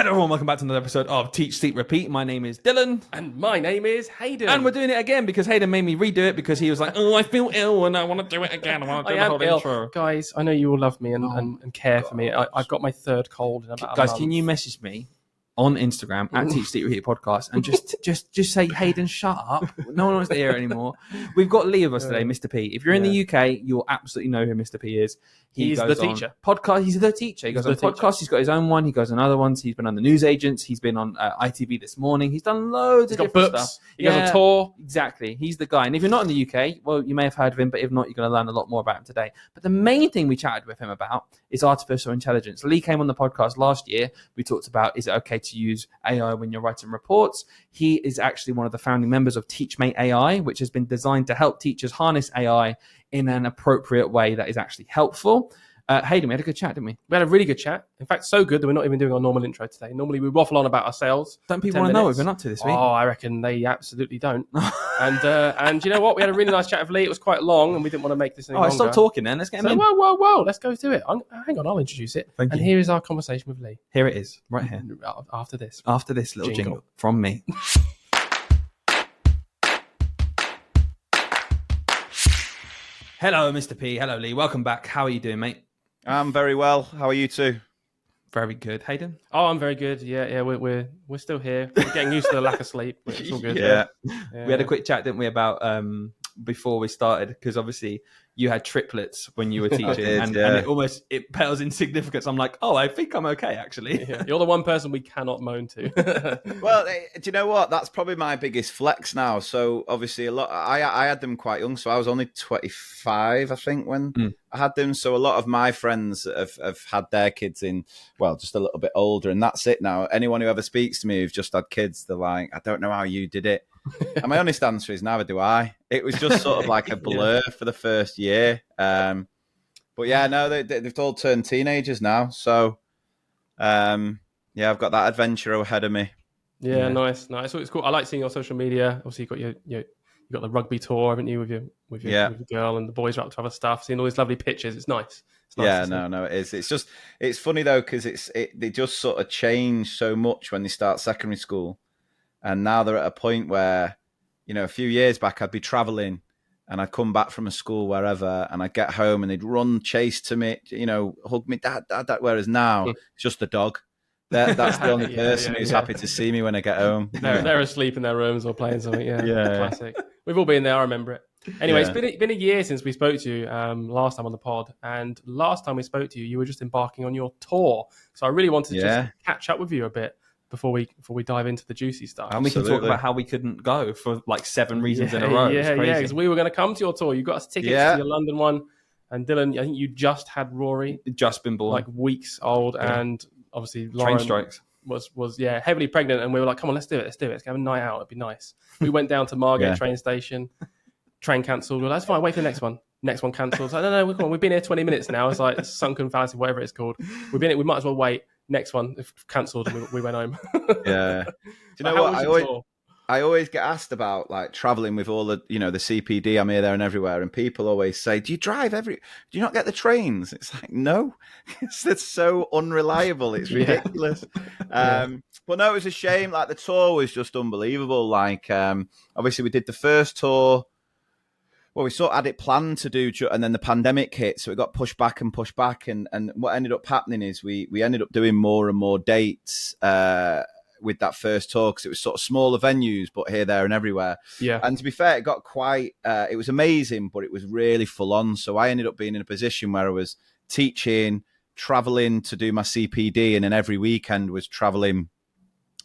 Hello everyone, welcome back to another episode of Teach, Sleep, Repeat. My name is Dylan. And my name is Hayden. And we're doing it again because Hayden made me redo it because he was like, oh, I feel ill and I want to do it again. I want to do the whole intro. Guys, I know you all love me and care for me. I've got my third cold in about a month. Can you message me on Instagram at Teach, Sleep, Repeat Podcast and just say, Hayden, shut up. No one wants to hear it anymore. We've got Lee with us today, Mr. P. If you're in the UK, you'll absolutely know who Mr. P is. He's the teacher. Podcast. He's the teacher. He goes on podcasts. He's got his own one. He goes on other ones. He's been on the news agents. He's been on ITV this morning. He's done loads of different stuff. He goes on tour. Exactly. He's the guy. And if you're not in the UK, well, you may have heard of him, but if not, you're going to learn a lot more about him today. But the main thing we chatted with him about is artificial intelligence. Lee came on the podcast last year. We talked about, is it okay to use AI when you're writing reports? He is actually one of the founding members of TeachMateAI, which has been designed to help teachers harness AI in an appropriate way that is actually helpful. Hayden, we had a good chat, didn't we? We had a really good chat. In fact, so good that we're not even doing our normal intro today. Normally we waffle on about ourselves. Don't people want to know what we've been up to this week? Oh, I reckon they absolutely don't. And you know what? We had a really nice chat with Lee. It was quite long and we didn't want to make this any longer. Stop talking then. Let's get him in. Whoa. Let's go to it. Hang on, I'll introduce it. Thank you. Here is our conversation with Lee. Here it is, right here. After this. After this little jingle from me. Hello, Mr. P. Hello, Lee. Welcome back. How are you doing, mate? I'm very well. How are you two? Very good. Hayden? Oh, I'm very good. Yeah. We're still here. We're getting used to the lack of sleep, but it's all good. Yeah. We had a quick chat, didn't we, about before we started, because obviously you had triplets when you were teaching, and it pales in significance. I'm like, I think I'm okay, actually. Yeah. You're the one person we cannot moan to. Well, do you know what? That's probably my biggest flex now. So obviously I had them quite young, so I was only 25, I think, when I had them. So a lot of my friends have had their kids in, well, just a little bit older, and that's it now. Anyone who ever speaks to me who've just had kids, they're like, I don't know how you did it. And my honest answer is neither do I. It was just sort of like a blur for the first year. But yeah, no, they've all turned teenagers now. So yeah, I've got that adventure ahead of me. Yeah, nice. So it's cool. I like seeing your social media. Obviously, you got the rugby tour, haven't you, with your girl, and the boys are up to other stuff. Seeing all these lovely pictures, it's nice. No, it is. It's funny though, because they just sort of change so much when they start secondary school. And now they're at a point where, a few years back, I'd be traveling and I'd come back from a school wherever and I'd get home and they'd run, chase to me, hug me, dad. Whereas now it's just the dog. That's the only person who's happy to see me when I get home. They're asleep in their rooms or playing something. Yeah. Classic. We've all been there. I remember it. Anyway, It's been a year since we spoke to you last time on the pod. And last time we spoke to you, you were just embarking on your tour. So I really wanted to just catch up with you a bit before we dive into the juicy stuff. And we can talk about how we couldn't go for like 7 reasons in a row. Yeah, because we were going to come to your tour. You got us tickets to your London one. And Dylan, I think you just had Rory. Just been born. Like weeks old. Yeah. And obviously Lauren train strikes. was heavily pregnant. And we were like, come on, let's do it. Let's have a night out. It'd be nice. We went down to Margate train station. Train cancelled. Well, that's fine. Wait for the next one. Next one cancelled. So, no, come on. We've been here 20 minutes now. It's like sunken fallacy, whatever it's called. We've been here. We might as well wait. Next one cancelled, and we went home. Yeah. Do you know what? I always get asked about like traveling with all the the CPD. I'm here, there, and everywhere, and people always say, "Do you drive Do you not get the trains?" It's like, no, it's so unreliable. It's ridiculous. But no, it was a shame. Like the tour was just unbelievable. Like obviously we did the first tour. Well, we sort of had it planned to do, and then the pandemic hit, so it got pushed back. And what ended up happening is we ended up doing more and more dates with that first tour, because it was sort of smaller venues, but here, there, and everywhere. Yeah. And to be fair, it got quite, it was amazing, but it was really full on. So I ended up being in a position where I was teaching, traveling to do my CPD, and then every weekend was traveling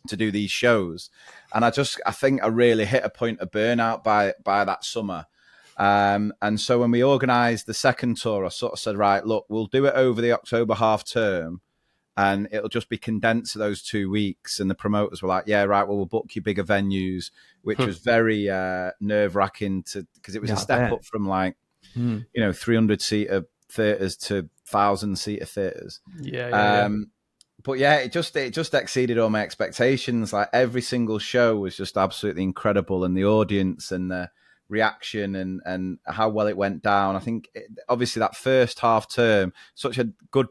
to do these shows. And I think I really hit a point of burnout by that summer. And so when we organised the second tour, I sort of said, right, look, we'll do it over the October half term and it'll just be condensed to those 2 weeks. And the promoters were like, yeah, right, well, we'll book you bigger venues, which was very nerve wracking because it was a step up from 300-seater theatres to 1,000-seater theatres. But yeah, it just exceeded all my expectations. Like every single show was just absolutely incredible, and the audience and the reaction and how well it went down. I think obviously that first half term, such a good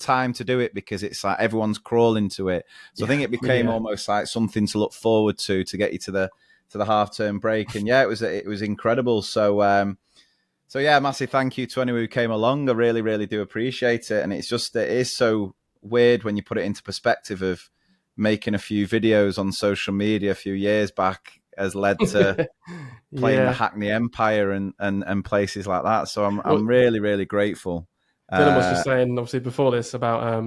time to do it, because it's like everyone's crawling to it. So I think it became almost like something to look forward to get you to the half term break. And it was incredible. So massive thank you to anyone who came along. I really, really do appreciate it. And it is so weird when you put it into perspective of making a few videos on social media a few years back has led to playing the Hackney Empire and places like that. So I'm really, really grateful. Dylan was just saying, obviously, before this about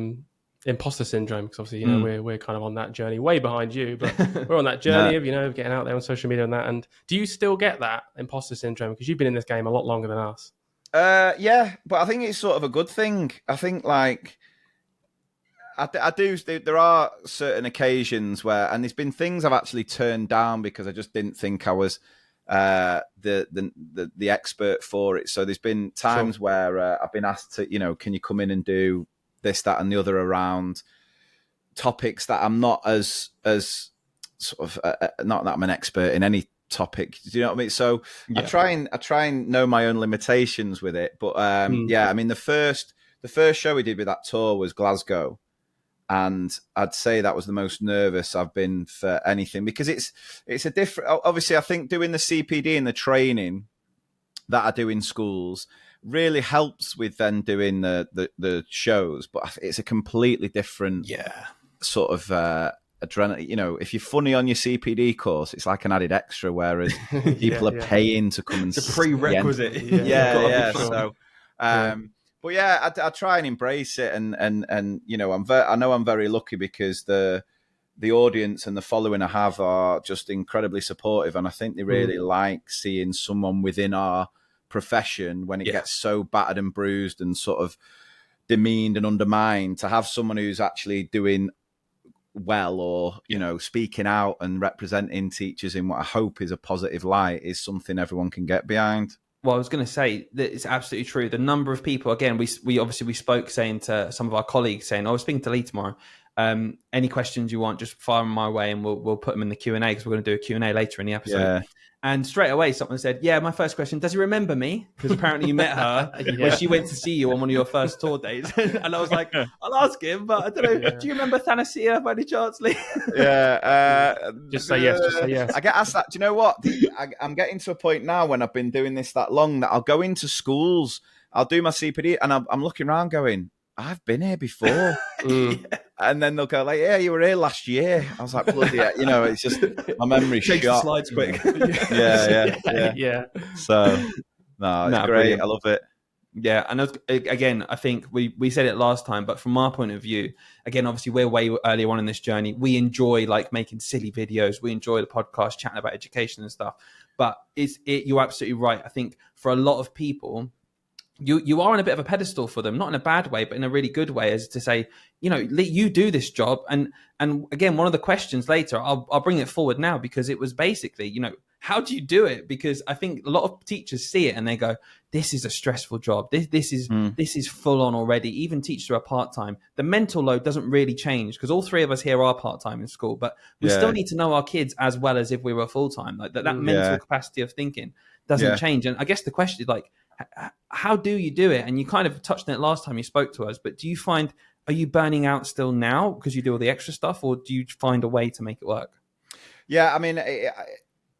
imposter syndrome, because obviously, we're kind of on that journey, way behind you, but we're on that journey of getting out there on social media and that. And do you still get that imposter syndrome? Because you've been in this game a lot longer than us. Yeah, but I think it's sort of a good thing. I think like I do. There are certain occasions where, and there's been things I've actually turned down because I just didn't think I was the expert for it. So there's been times where I've been asked to, can you come in and do this, that, and the other around topics that I'm not as sort of not that I'm an expert in any topic. Do you know what I mean? So I try and know my own limitations with it. But I mean, the first show we did with that tour was Glasgow. And I'd say that was the most nervous I've been for anything, because it's a different. Obviously, I think doing the CPD and the training that I do in schools really helps with then doing the shows, but it's a completely different sort of adrenaline. If you're funny on your CPD course, it's like an added extra, whereas people are paying to come and it's a prerequisite. So. But I try and embrace it, and I know I'm very lucky because the audience and the following I have are just incredibly supportive, and I think they really like seeing someone within our profession, when it gets so battered and bruised and sort of demeaned and undermined, to have someone who's actually doing well, or speaking out and representing teachers in what I hope is a positive light, is something everyone can get behind. Well, I was going to say that it's absolutely true. The number of people, again, we spoke saying to some of our colleagues, saying, I was speaking to Lee tomorrow. Any questions you want, just fire them my way and we'll put them in the Q&A, because we're going to do a Q&A later in the episode. Yeah. And straight away, someone said, my first question, does he remember me? Because apparently you met her when she went to see you on one of your first tour days. And I was like, I'll ask him, but I don't know. Do you remember Thanasia by any chance, Lee? Just say yes. I get asked that. Do you know what? I'm getting to a point now when I've been doing this that long that I'll go into schools, I'll do my CPD, and I'm looking around going, I've been here before. And then they'll go like, you were here last year. I was like, bloody it's just my memory's shot. The slides quick. Yeah. So, it's great. Brilliant. I love it. Yeah, and again, I think we said it last time, but from our point of view, again, obviously we're way earlier on in this journey. We enjoy like making silly videos. We enjoy the podcast, chatting about education and stuff. But you're absolutely right. I think for a lot of people, you are on a bit of a pedestal for them, not in a bad way, but in a really good way, as to say, Lee, you do this job. And again, one of the questions later, I'll bring it forward now, because it was basically, how do you do it? Because I think a lot of teachers see it and they go, this is a stressful job. This is full on already. Even teachers who are part-time, the mental load doesn't really change, because all three of us here are part-time in school, but we still need to know our kids as well as if we were full-time. Like that mental capacity of thinking doesn't change. And I guess the question is like, how do you do it? And you kind of touched on it last time you spoke to us, but do you find, are you burning out still now because you do all the extra stuff, or do you find a way to make it work? Yeah, I mean,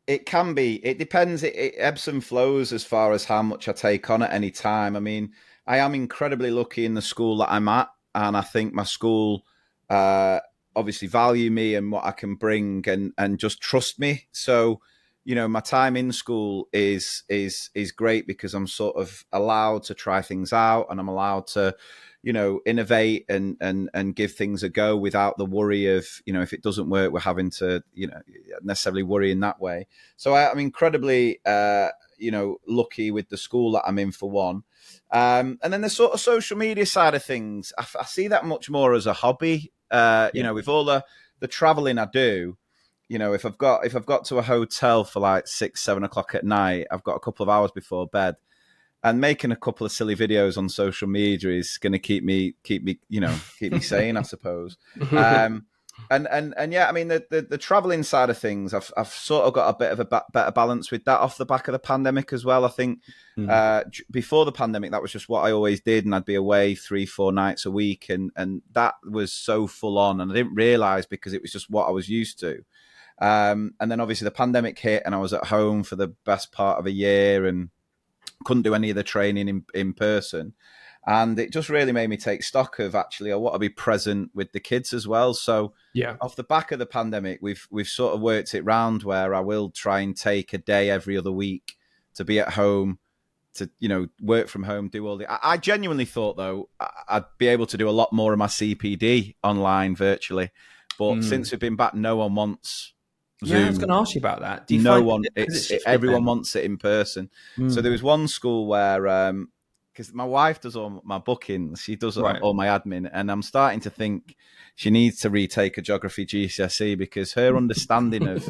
it can be. It depends. It ebbs and flows as far as how much I take on at any time. I mean, I am incredibly lucky in the school that I'm at, and I think my school obviously value me and what I can bring, and just trust me. So, my time in school is great, because I'm sort of allowed to try things out, and I'm allowed to, innovate and give things a go without the worry of, if it doesn't work, we're having to, necessarily worry in that way. So I'm incredibly, lucky with the school that I'm in, for one. And then the sort of social media side of things, I see that much more as a hobby. With all the traveling I do, if I've got to a hotel for like 6-7 o'clock at night, I've got a couple of hours before bed, and making a couple of silly videos on social media is going to keep me sane, I suppose. And yeah, I mean the traveling side of things, I've sort of got a bit of a better balance with that off the back of the pandemic as well. I think before the pandemic, that was just what I always did, and I'd be away 3-4 nights a week, and that was so full on, and I didn't realize because it was just what I was used to. And then obviously the pandemic hit, and I was at home for the best part of a year, and couldn't do any of the training in person. And it just really made me take stock of actually I want to be present with the kids as well. So off the back of the pandemic, we've sort of worked it round where I will try and take a day every other week to be at home, to, you know, work from home, do all the... I genuinely thought, though, I'd be able to do a lot more of my CPD online virtually. But since we've been back, no one wants Zoom. Yeah, I was going to ask you about that. Do you no find one, everyone wants it in person. So there was one school where... because my wife does all my bookings, she does all my admin, and I'm starting to think she needs to retake a geography GCSE because her understanding of,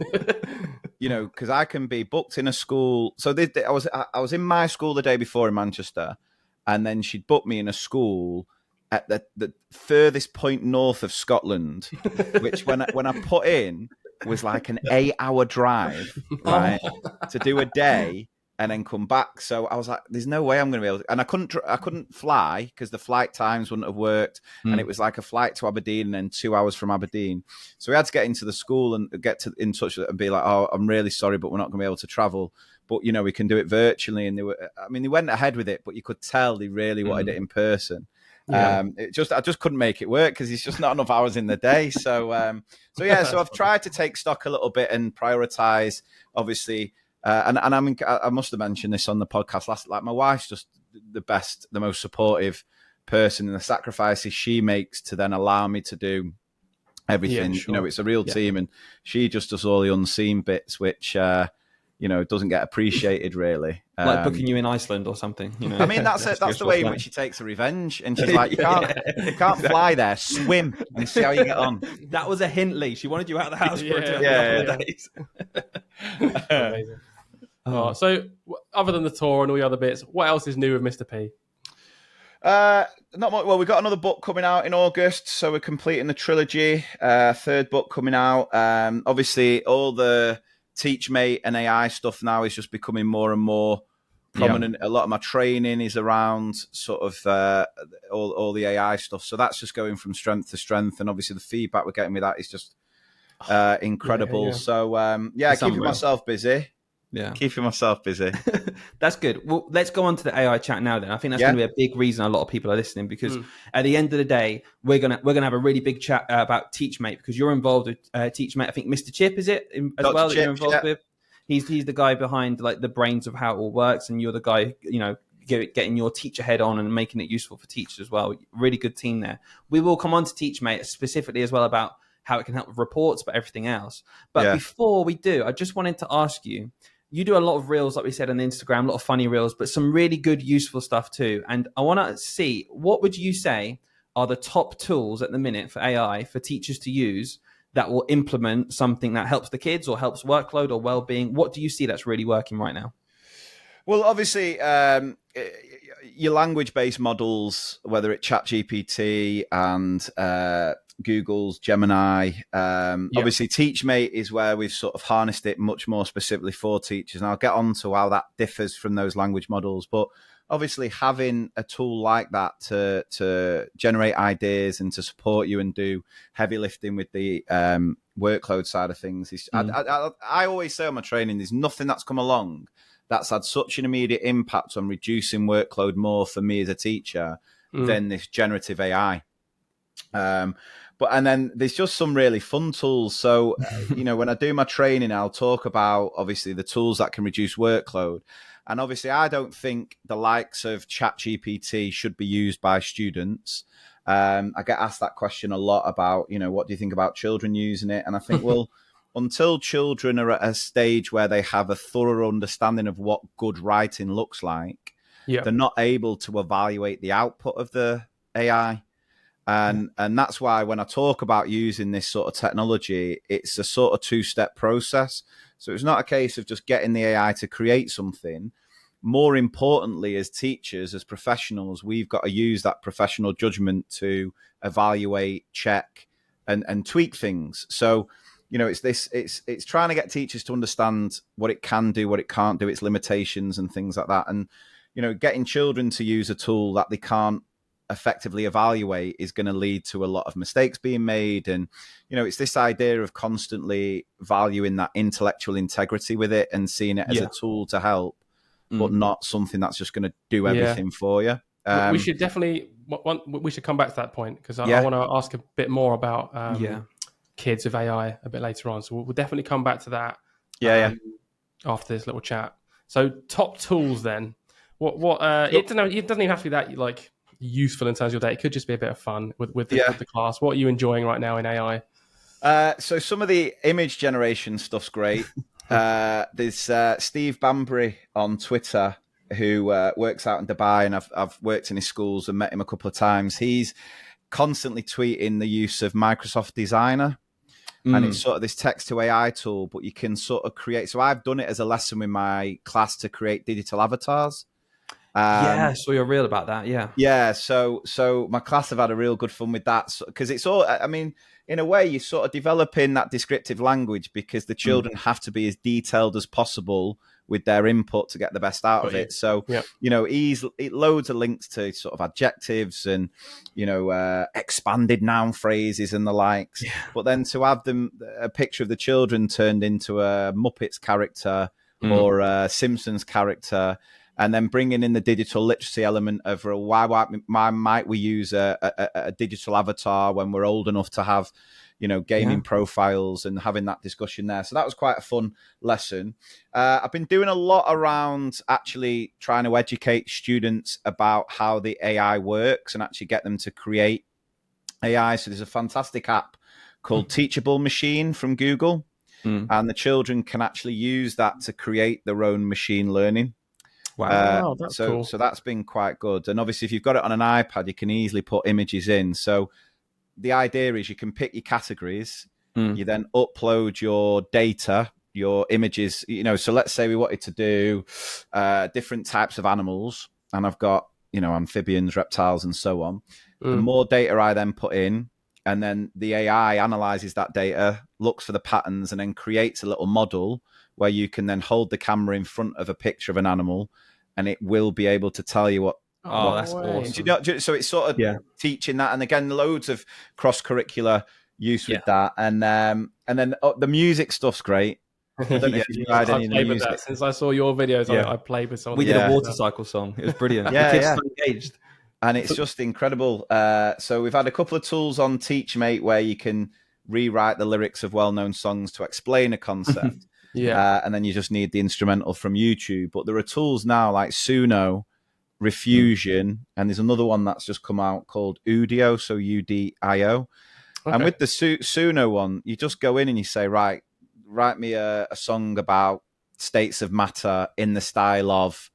you know, because I can be booked in a school. So I was in my school the day before in Manchester, and then she'd booked me in a school at the furthest point north of Scotland, which when I put in was like an 8-hour drive, right, to do a day. And then come back. So I was like, "There's no way I'm going to be able to." And I couldn't fly because the flight times wouldn't have worked. And it was like a flight to Aberdeen and then 2 hours from Aberdeen. So we had to get into the school and get in touch with it and be like, "Oh, I'm really sorry, but we're not going to be able to travel. But you know, we can do it virtually." And they went ahead with it, but you could tell they really wanted it in person. Yeah. I just couldn't make it work because it's just not enough hours in the day. So I've tried to take stock a little bit and prioritize, obviously. And I mean, I must have mentioned this on the podcast last. Like, my wife's just the best, the most supportive person, and the sacrifices she makes to then allow me to do everything. Yeah, sure. You know, it's a real team, and she just does all the unseen bits, which you know, doesn't get appreciated really. Like booking you in Iceland or something. You know, I mean, that's it. That's the way in which she takes her revenge, and she's like, "You can't fly there. Swim and see how you get on." That was a hint, Lee. She wanted you out of the house for a couple of days. Amazing. So other than the tour and all the other bits, what else is new with Mr. P? Not much. Well, we've got another book coming out in August, so we're completing the trilogy. Third book coming out. Obviously, all the TeachMate and AI stuff now is just becoming more and more prominent. A lot of my training is around sort of all the AI stuff, so that's just going from strength to strength. And obviously, the feedback we're getting with that is just incredible. So keeping myself busy. Yeah, keeping myself busy. That's good. Well, let's go on to the AI chat now. Then I think that's going to be a big reason a lot of people are listening, because at the end of the day, we're gonna have a really big chat about TeachMate, because you're involved with TeachMate. I think Mr. Chip is it as Dr. well Chip, that you're involved with. He's the guy behind like the brains of how it all works, and you're the guy, you know, getting your teacher head on and making it useful for teachers as well. Really good team there. We will come on to TeachMate specifically as well about how it can help with reports, but everything else. But before we do, I just wanted to ask you. You do a lot of reels, like we said, on Instagram, a lot of funny reels, but some really good, useful stuff too. And I want to see, what would you say are the top tools at the minute for AI for teachers to use that will implement something that helps the kids or helps workload or well-being? What do you see that's really working right now? Well, obviously, your language-based models, whether it's ChatGPT and Google's Gemini, obviously TeachMate is where we've sort of harnessed it much more specifically for teachers. And I'll get on to how that differs from those language models. But obviously having a tool like that to generate ideas and to support you and do heavy lifting with the workload side of things is, I always say on my training, there's nothing that's come along that's had such an immediate impact on reducing workload more for me as a teacher than this generative AI. And then there's just some really fun tools. So, you know, when I do my training, I'll talk about obviously the tools that can reduce workload. And obviously, I don't think the likes of ChatGPT should be used by students. I get asked that question a lot about, you know, what do you think about children using it? And I think, well, until children are at a stage where they have a thorough understanding of what good writing looks like, they're not able to evaluate the output of the AI. And that's why when I talk about using this sort of technology, it's a sort of two-step process. So it's not a case of just getting the AI to create something. More importantly, as teachers, as professionals, we've got to use that professional judgment to evaluate, check, and tweak things. So, it's trying to get teachers to understand what it can do, what it can't do, its limitations and things like that. And, getting children to use a tool that they can't effectively evaluate is going to lead to a lot of mistakes being made. And, it's this idea of constantly valuing that intellectual integrity with it and seeing it as a tool to help, but not something that's just going to do everything for you. We should definitely, we should come back to that point, because I want to ask a bit more about kids with AI a bit later on. So we'll definitely come back to that after this little chat. So top tools then. It doesn't even have to be that like useful in terms of your day. It could just be a bit of fun with the class. What are you enjoying right now in AI? So some of the image generation stuff's great. There's Steve Bambury on Twitter who works out in Dubai, and I've worked in his schools and met him a couple of times. He's constantly tweeting the use of Microsoft Designer, and it's sort of this text to AI tool, but you can sort of create. So I've done it as a lesson with my class to create digital avatars. I saw your reel about that. Yeah. So my class have had a real good fun with that, because it's all. I mean, in a way, you're sort of developing that descriptive language because the children have to be as detailed as possible with their input to get the best out of it. So, loads of links to sort of adjectives and, expanded noun phrases and the likes. Yeah. But then to have a picture of the children turned into a Muppets character or a Simpsons character, and then bringing in the digital literacy element of why might we use a digital avatar when we're old enough to have, gaming profiles, and having that discussion there. So that was quite a fun lesson. I've been doing a lot around actually trying to educate students about how the AI works and actually get them to create AI. So there's a fantastic app called Teachable Machine from Google, and the children can actually use that to create their own machine learning. Wow, that's cool. So that's been quite good. And obviously, if you've got it on an iPad, you can easily put images in. So the idea is you can pick your categories, you then upload your data, your images. So let's say we wanted to do different types of animals, and I've got, amphibians, reptiles, and so on. The more data I then put in, and then the AI analyzes that data, looks for the patterns, and then creates a little model where you can then hold the camera in front of a picture of an animal, and it will be able to tell you what. Oh, that's awesome. So it's sort of teaching that, and again, loads of cross-curricular use with that, and then the music stuff's great. I don't know if you've tried any of the music. Since I saw your videos, I played with some. We did a water cycle song. It was brilliant. The kids so engaged. And it's just incredible. So we've had a couple of tools on TeachMate where you can rewrite the lyrics of well-known songs to explain a concept. And then you just need the instrumental from YouTube. But there are tools now like Suno, Refusion, and there's another one that's just come out called Udio, so UDIO. Okay. And with the Suno one, you just go in and you say, right, write me a song about states of matter in the style of,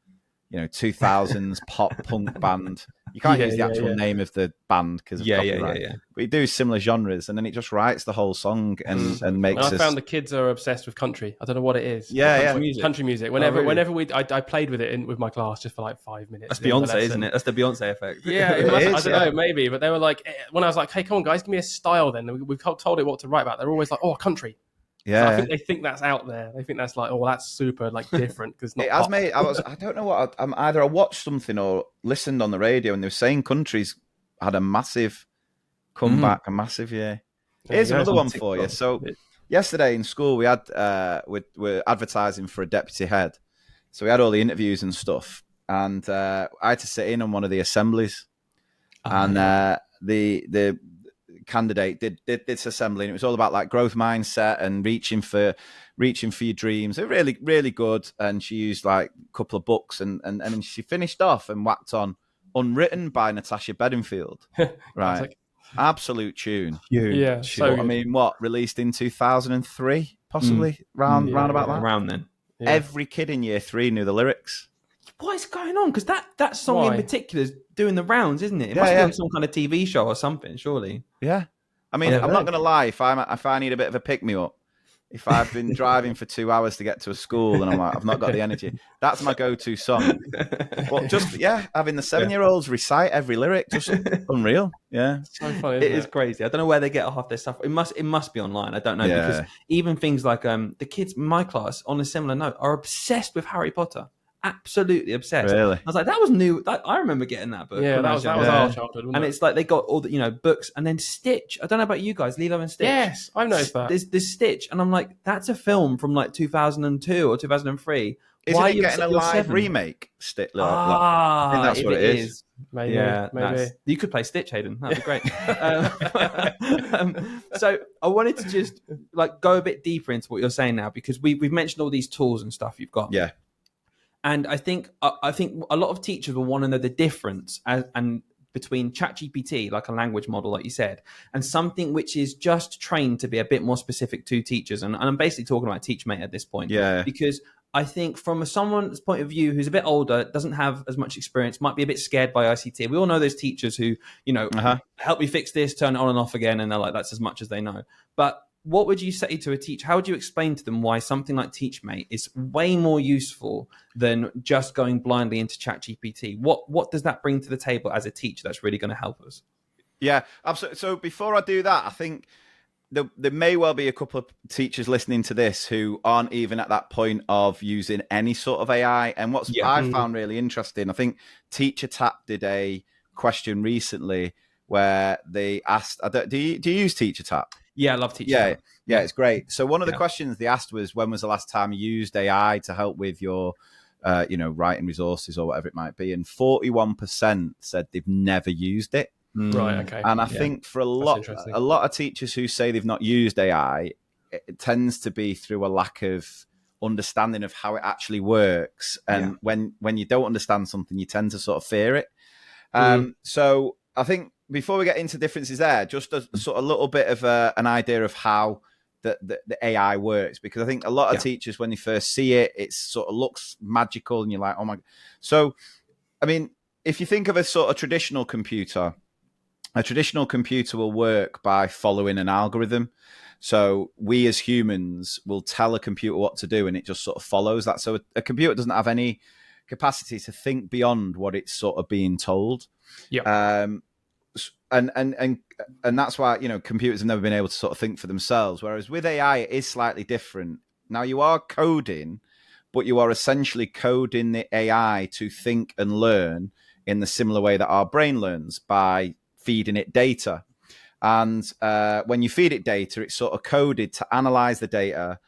2000s pop punk band. You can't use the actual name of the band because of copyright. But you do similar genres, and then it just writes the whole song and makes. I found the kids are obsessed with country. I don't know what it is. Country music. Whenever I played with it with my class just for like 5 minutes. That's Beyonce, isn't it? That's the Beyonce effect. Yeah, I don't know, maybe. But they were like, when I was like, "Hey, come on, guys, give me a style." Then we've told it what to write about. They're always like, "Oh, country." Yeah, so I think they think that's out there. They think that's like, oh, that's super like different because it has made. I don't know what. Either I watched something or listened on the radio, and they were saying countries had a massive comeback, a massive year. Here's another one for you. So yesterday in school, we had we're advertising for a deputy head, so we had all the interviews and stuff, and I had to sit in on one of the assemblies, and the candidate did this assembly, and it was all about like growth mindset and reaching for your dreams. They're really, really good. And she used like a couple of books, and then she finished off and whacked on Unwritten by Natasha Bedingfield. Right. Absolute tune. Yeah. So I mean, released in 2003, possibly round about that. Around then. Yeah. Every kid in year 3 knew the lyrics. What is going on? Because that song in particular is doing the rounds, isn't it? It must be on some kind of TV show or something, surely. Yeah. I mean, I'm not going to lie. If I need a bit of a pick-me-up, If I've been driving for 2 hours to get to a school and I'm like, I've not got the energy, that's my go-to song. But just, having the 7-year-olds recite every lyric, just unreal. Yeah. So funny, It is crazy. I don't know where they get half their stuff. It must be online. I don't know, because even things like the kids in my class, on a similar note, are obsessed with Harry Potter. Absolutely obsessed. Really? I was like, that was new. I remember getting that book. Yeah, that was our childhood, wasn't and it? it's like they got all the books, and then Stitch. I don't know about you guys, Lilo and Stitch. Yes, I've noticed that. There's Stitch, and I'm like, that's a film from like 2002 or 2003. Isn't it getting a live remake? I think that's what it is. Maybe. You could play Stitch, Hayden. That'd be great. So I wanted to just like go a bit deeper into what you're saying now, because we've mentioned all these tools and stuff you've got. Yeah. And I think a lot of teachers will want to know the difference and between ChatGPT, like a language model, like you said, and something which is just trained to be a bit more specific to teachers. And I'm basically talking about TeachMate at this point. Yeah. Because I think from someone's point of view who's a bit older, doesn't have as much experience, might be a bit scared by ICT. We all know those teachers who, help me fix this, turn it on and off again, and they're like, that's as much as they know. But what would you say to a teacher? How would you explain to them why something like TeachMate is way more useful than just going blindly into ChatGPT? What does that bring to the table as a teacher that's really going to help us? Yeah, absolutely. So before I do that, I think there may well be a couple of teachers listening to this who aren't even at that point of using any sort of AI. And what I found really interesting, I think TeachMateAI did a question recently where they asked, do you use TeachMateAI? Yeah, I love TeachMateAI. Yeah, it's great. So one of the questions they asked was, when was the last time you used AI to help with your, writing resources or whatever it might be? And 41% said they've never used it. Right. Okay. And I think for a lot of teachers who say they've not used AI, it tends to be through a lack of understanding of how it actually works. And when you don't understand something, you tend to sort of fear it. So I think before we get into differences there, just a sort of little bit of an idea of how the AI works, because I think a lot of teachers, when they first see it, it sort of looks magical and you're like, oh my. So, I mean, if you think of a sort of traditional computer will work by following an algorithm. So we as humans will tell a computer what to do and it just sort of follows that. So a computer doesn't have any capacity to think beyond what it's sort of being told. Yeah. And that's why, computers have never been able to sort of think for themselves. Whereas with AI, it is slightly different. Now you are coding, but you are essentially coding the AI to think and learn in the similar way that our brain learns, by feeding it data. And when you feed it data, it's sort of coded to analyze the data,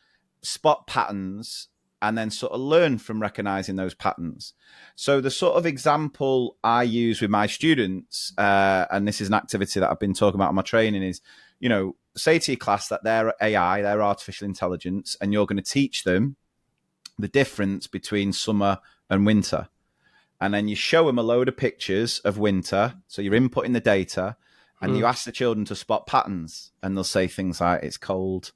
spot patterns, and then sort of learn from recognizing those patterns. So the sort of example I use with my students, and this is an activity that I've been talking about on my training, is, say to your class that they're AI, they're artificial intelligence, and you're going to teach them the difference between summer and winter. And then you show them a load of pictures of winter. So you're inputting the data and you ask the children to spot patterns, and they'll say things like, it's cold,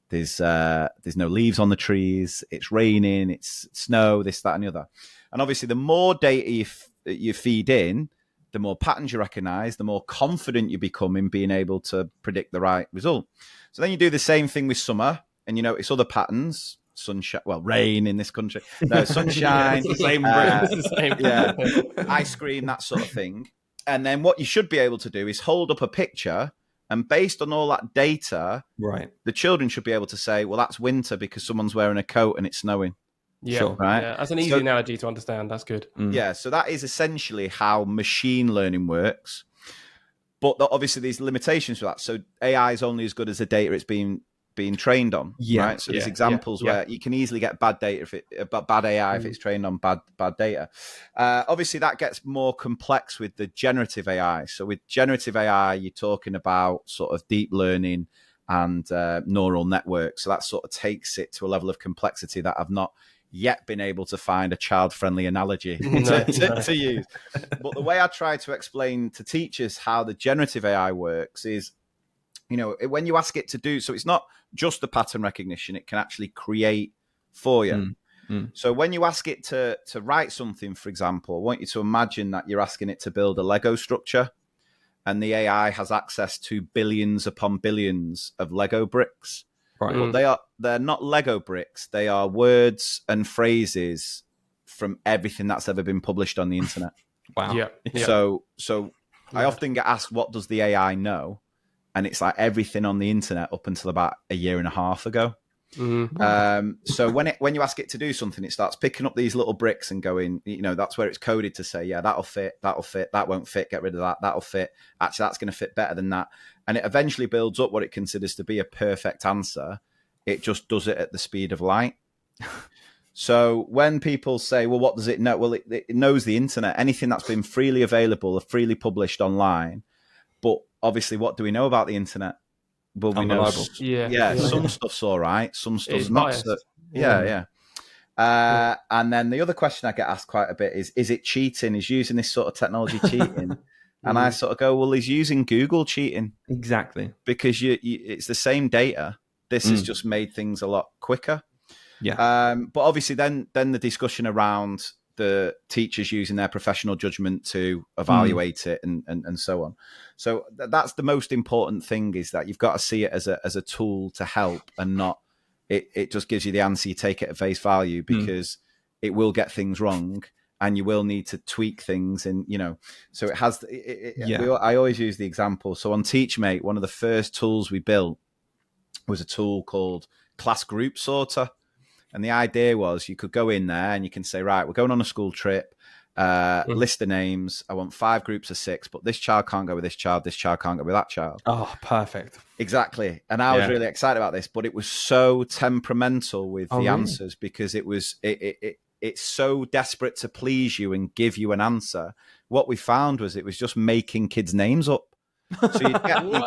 there's no leaves on the trees, it's raining, it's snow, this, that, and the other. And obviously the more data you feed in, the more patterns you recognize, the more confident you become in being able to predict the right result. So then you do the same thing with summer, and you notice other patterns. Sunshine, rain in this country. No, sunshine, ice cream, that sort of thing. And then what you should be able to do is hold up a picture, and based on all that data, the children should be able to say, well, that's winter because someone's wearing a coat and it's snowing. Yeah, sure. Right. Yeah, that's an easy analogy to understand. That's good. Yeah, so that is essentially how machine learning works. But obviously, there's limitations to that. So AI is only as good as the data it's being trained on, right? So there's examples where you can easily get bad data bad AI if it's trained on bad data. Obviously, that gets more complex with the generative AI. So with generative AI, you're talking about sort of deep learning and neural networks. So that sort of takes it to a level of complexity that I've not yet been able to find a child-friendly analogy to use. But the way I try to explain to teachers how the generative AI works is, when you ask it to do, so it's not just the pattern recognition, it can actually create for you. So when you ask it to write something, for example, I want you to imagine that you're asking it to build a Lego structure, and the AI has access to billions upon billions of Lego bricks. Right. But they're not Lego bricks. They are words and phrases from everything that's ever been published on the internet. Wow. Yeah. So I often get asked, what does the AI know? And it's like everything on the internet up until about a year and a half ago. So when you ask it to do something, it starts picking up these little bricks and going, that's where it's coded to say, yeah, that'll fit, that won't fit, get rid of that, that'll fit. Actually, that's going to fit better than that. And it eventually builds up what it considers to be a perfect answer. It just does it at the speed of light. So when people say, well, what does it know? Well, it knows the internet, anything that's been freely available or freely published online. But obviously, what do we know about the internet? Well, we know, some stuff's all right, some stuff's not. So, and then the other question I get asked quite a bit is it cheating? Is using this sort of technology cheating? And I sort of go, well, he's using Google cheating. Exactly. Because it's the same data. This has just made things a lot quicker. Yeah. But obviously then the discussion around the teachers using their professional judgment to evaluate it and so on. So that's the most important thing, is that you've got to see it as a tool to help, and not it just gives you the answer, you take it at face value, because it will get things wrong and you will need to tweak things. And, so it has, I always use the example. So on TeachMate, one of the first tools we built was a tool called Class Group Sorter. And the idea was you could go in there and you can say, right, we're going on a school trip, list the names. I want 5 groups of 6, but this child can't go with this child can't go with that child. Oh, perfect. Exactly. And I was really excited about this, but it was so temperamental with the answers, because it's so desperate to please you and give you an answer. What we found was it was just making kids' names up. So you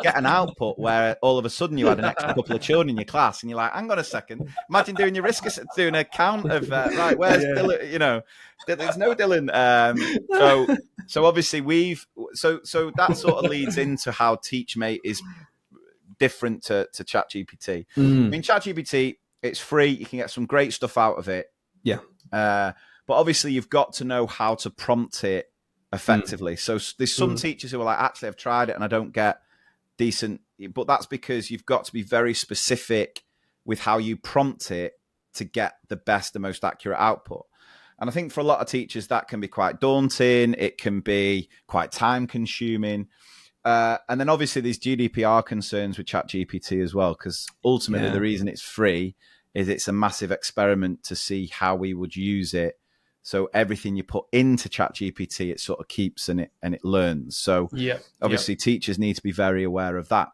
get an output where all of a sudden you had an extra couple of children in your class, and you're like, hang on a second, imagine doing your risk, doing a count of right, where's Dylan? There's no Dylan. So obviously so that sort of leads into how TeachMate is different to ChatGPT. I mean, ChatGPT, it's free, you can get some great stuff out of it. Yeah. But obviously you've got to know how to prompt it effectively. So there's some teachers who are like, actually, I've tried it and I don't get decent, but that's because you've got to be very specific with how you prompt it to get the best, the most accurate output. And I think for a lot of teachers, that can be quite daunting. It can be quite time consuming. And then obviously there's GDPR concerns with ChatGPT as well, because ultimately the reason it's free is it's a massive experiment to see how we would use it. So everything you put into ChatGPT, it sort of keeps and it learns. So obviously teachers need to be very aware of that.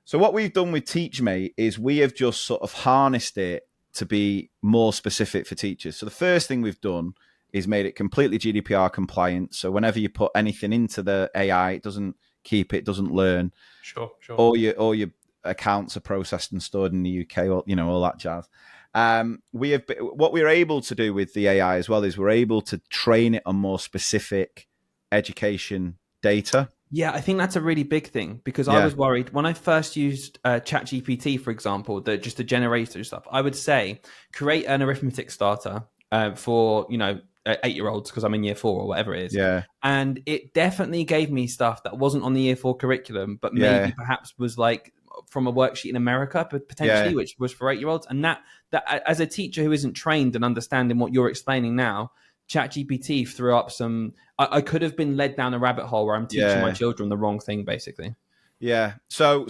So what we've done with TeachMate is we have just sort of harnessed it to be more specific for teachers. So the first thing we've done is made it completely GDPR compliant. So whenever you put anything into the AI, it doesn't keep it, doesn't learn. Sure. All your accounts are processed and stored in the UK, or all that jazz. What we're able to do with the AI as well is we're able to train it on more specific education data. Yeah, I think that's a really big thing, because I was worried when I first used ChatGPT, for example, just the generator stuff. I would say create an arithmetic starter for 8-year-olds, because I'm in year 4 or whatever it is. Yeah, and it definitely gave me stuff that wasn't on the year 4 curriculum, but maybe perhaps was like from a worksheet in America potentially, which was for 8-year-olds. And that as a teacher who isn't trained and understanding what you're explaining now, ChatGPT threw up some. I could have been led down a rabbit hole where I'm teaching my children the wrong thing, basically. Yeah. So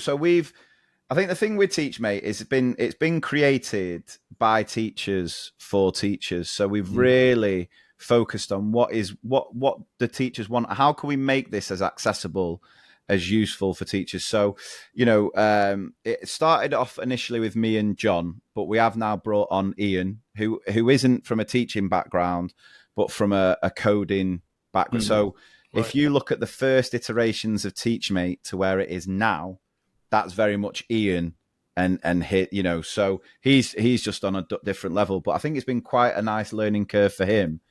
I think the thing with TeachMate is it's been created by teachers for teachers. So we've really focused on what the teachers want. How can we make this as accessible as useful for teachers? So, it started off initially with me and John, but we have now brought on Ian, who isn't from a teaching background, but from a coding background. So if you look at the first iterations of TeachMate to where it is now, that's very much Ian and hit, so he's just on a different level. But I think it's been quite a nice learning curve for him,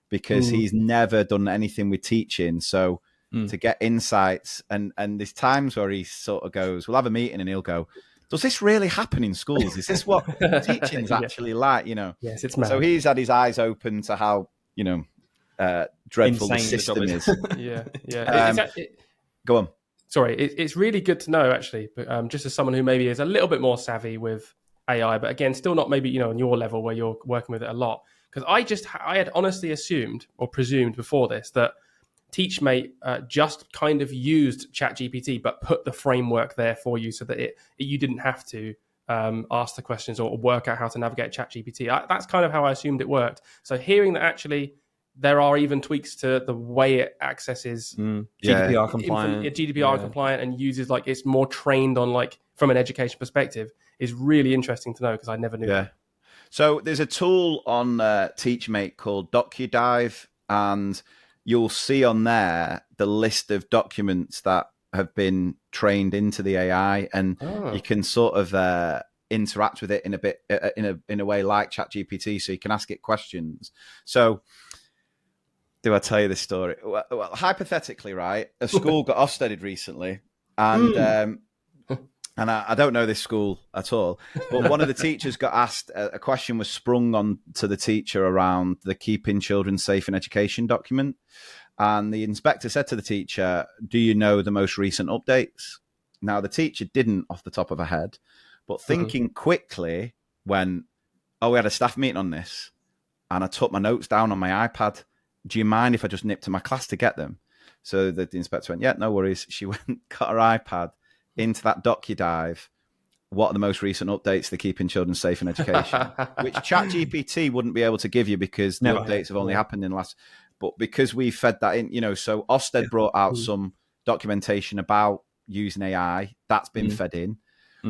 because he's never done anything with teaching. So to get insights, and there's times where he sort of goes, we'll have a meeting and he'll go, does this really happen in schools? Is this what teaching's actually like? Yes, it's mad. So he's had his eyes open to how dreadful the system is. Go on. Sorry, it's really good to know, actually, but just as someone who maybe is a little bit more savvy with AI, but again, still not maybe, on your level where you're working with it a lot. Because I had honestly assumed or presumed before this that TeachMate just kind of used ChatGPT, but put the framework there for you so that you didn't have to ask the questions or work out how to navigate ChatGPT. That's kind of how I assumed it worked. So hearing that actually there are even tweaks to the way it accesses GDPR compliant, and uses it's more trained on from an education perspective is really interesting to know because I never knew that. So there's a tool on TeachMate called DocuDive, and you'll see on there the list of documents that have been trained into the AI, and you can sort of interact with it in a way like ChatGPT, so you can ask it questions. So do I tell you this story? Well, hypothetically, right, a school got Austerity recently, and I don't know this school at all, but one of the teachers got asked, a question was sprung on to the teacher around the Keeping Children Safe in Education document. And the inspector said to the teacher, do you know the most recent updates? Now, the teacher didn't off the top of her head, but thinking quickly went, we had a staff meeting on this, and I took my notes down on my iPad. Do you mind if I just nip to my class to get them? So the inspector went, yeah, no worries. She went, got her iPad into that DocuDive. What are the most recent updates to Keeping Children Safe in Education? Which ChatGPT wouldn't be able to give you because the updates have only happened in the last... But because we fed that in, so Ofsted brought out some documentation about using AI. That's been fed in.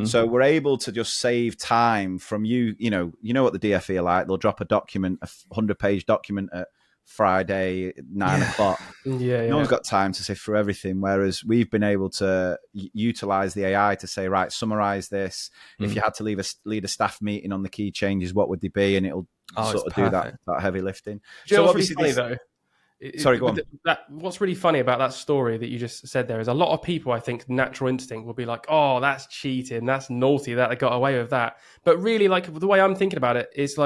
So we're able to just save time from you know what the DFE are like. They'll drop a document, a 100-page document at Friday, 9 o'clock. No one's got time to sift through everything. Whereas we've been able to utilize the AI to say, right, summarize this. If you had to lead a staff meeting on the key changes, what would they be? And it'll sort of do that heavy lifting. So obviously, really funny, though. Sorry, go on. What's really funny about that story that you just said there is a lot of people, I think, natural instinct will be like, oh, that's cheating, that's naughty that they got away with that. But really, the way I'm thinking about it is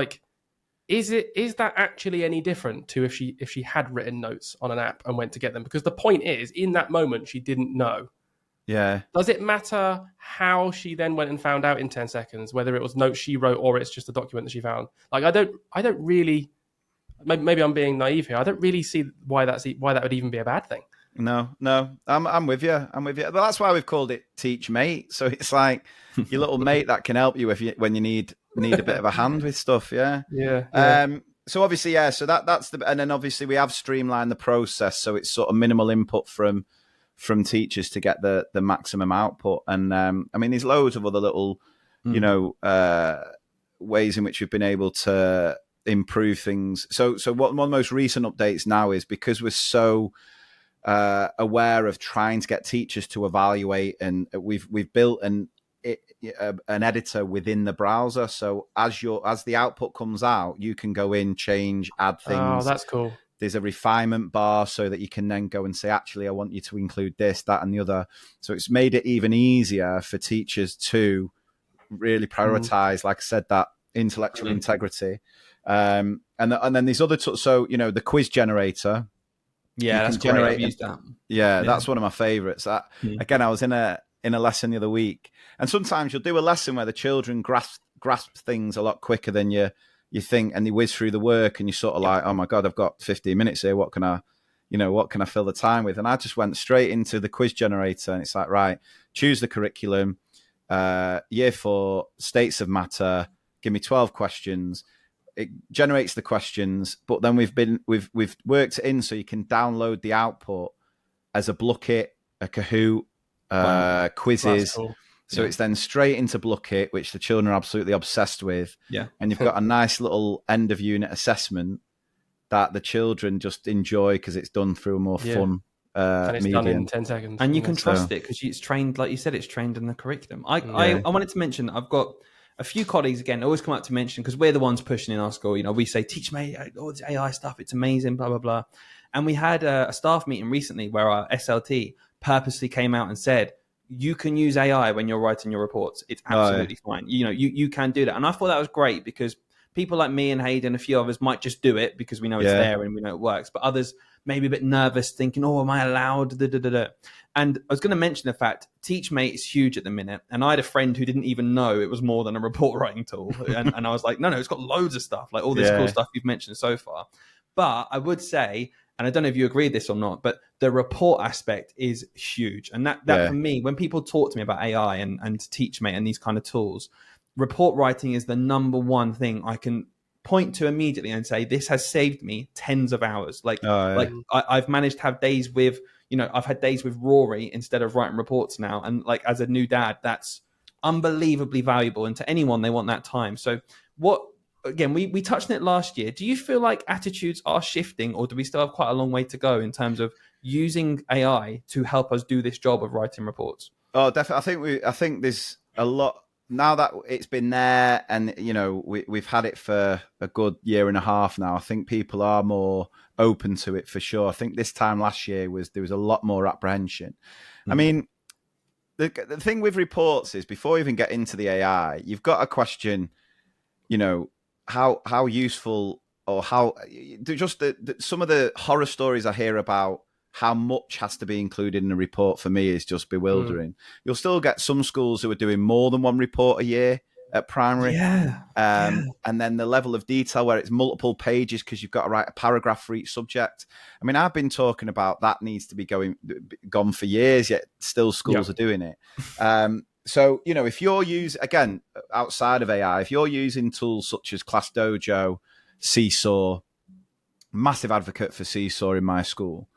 is that actually any different to if she had written notes on an app and went to get them? Because the point is, in that moment, she didn't know. Yeah. Does it matter how she then went and found out in 10 seconds, whether it was notes she wrote or it's just a document that she found? I don't really. Maybe I'm being naive here. I don't really see why that would even be a bad thing. No, I'm with you. But that's why we've called it TeachMate. So it's like your little mate that can help you when you need a bit of a hand with stuff. Yeah. So obviously, so that's and then obviously we have streamlined the process, so it's sort of minimal input from teachers to get the maximum output. And I mean, there's loads of other little, ways in which we've been able to improve things. So one of the most recent updates now is because we're so aware of trying to get teachers to evaluate, and we've built an editor within the browser. So as the output comes out, you can go in, change, add things. Oh, that's cool. There's a refinement bar so that you can then go and say, actually, I want you to include this, that, and the other. So it's made it even easier for teachers to really prioritize, like I said, that intellectual integrity. And then these other so the quiz generator, that's great. I've used that. That's one of my favorites. Again, I was in a lesson the other week, and sometimes you'll do a lesson where the children grasp things a lot quicker than you think, and they whiz through the work, and you're sort of like, oh my god, I've got 15 minutes here, what can I fill the time with? And I just went straight into the quiz generator, and it's like, right, choose the curriculum, year 4, states of matter, give me 12 questions. It generates the questions, but then we've worked it in so you can download the output as a Blooket, a Kahoot, quizzes. Cool. So it's then straight into Blooket, which the children are absolutely obsessed with. Yeah. And you've got a nice little end of unit assessment that the children just enjoy because it's done through a more fun and it's medium. Done in 10 seconds. And you can trust it because it's trained, like you said, it's trained in the curriculum. I wanted to mention, I've got a few colleagues, again, always come up to mention, because we're the ones pushing in our school. We say, TeachMate, all this AI stuff, it's amazing, blah, blah, blah. And we had a staff meeting recently where our SLT purposely came out and said, you can use AI when you're writing your reports. It's absolutely fine. You can do that. And I thought that was great because people like me and Hayden, a few others might just do it because we know it's there and we know it works. But others maybe a bit nervous, thinking, "Oh, am I allowed?" And I was going to mention the fact TeachMate is huge at the minute. And I had a friend who didn't even know it was more than a report writing tool. And I was like, no, it's got loads of stuff, like all this cool stuff you've mentioned so far. But I would say, and I don't know if you agree with this or not, but the report aspect is huge. And that for me, when people talk to me about AI and TeachMate and these kind of tools, report writing is the number one thing I can point to immediately and say, this has saved me tens of hours. I've managed to have days with, I've had days with Rory instead of writing reports now. And like, as a new dad, that's unbelievably valuable. And to anyone, they want that time. So again, we touched on it last year. Do you feel like attitudes are shifting, or do we still have quite a long way to go in terms of using AI to help us do this job of writing reports? Oh, definitely. I think there's a lot now that it's been there, and we've had it for a good year and a half now. I think people are more open to it for sure. I think this time last year there was a lot more apprehension. I mean, the thing with reports is, before you even get into the AI, you've got to question, how useful, or how just some of the horror stories I hear about how much has to be included in a report, for me, is just bewildering. You'll still get some schools who are doing more than one report a year at primary. And then the level of detail where it's multiple pages because you've got to write a paragraph for each subject. I mean, I've been talking about that needs to be gone for years, yet still schools are doing it. So, if you're using, again, outside of AI, if you're using tools such as Class Dojo, Seesaw, massive advocate for Seesaw in my school.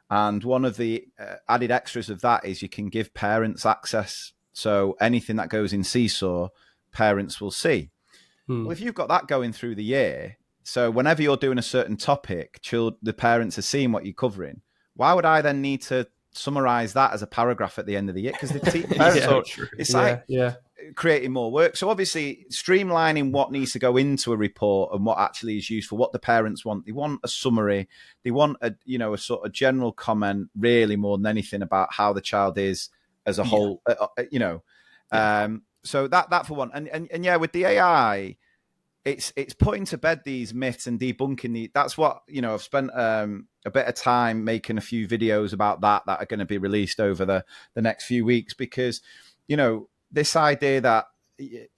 And one of the added extras of that is you can give parents access. So anything that goes in Seesaw, parents will see. Well, if you've got that going through the year, so whenever you're doing a certain topic, the parents are seeing what you're covering. Why would I then need to summarize that as a paragraph at the end of the year? Because it's creating more work. So obviously streamlining what needs to go into a report and what actually is useful, what the parents want. They want a summary. They want a sort of general comment, really, more than anything, about how the child is as a whole, so that for one. And with the AI, it's putting to bed these myths and debunking that's what, I've spent a bit of time making a few videos about that are going to be released over the next few weeks, because, this idea that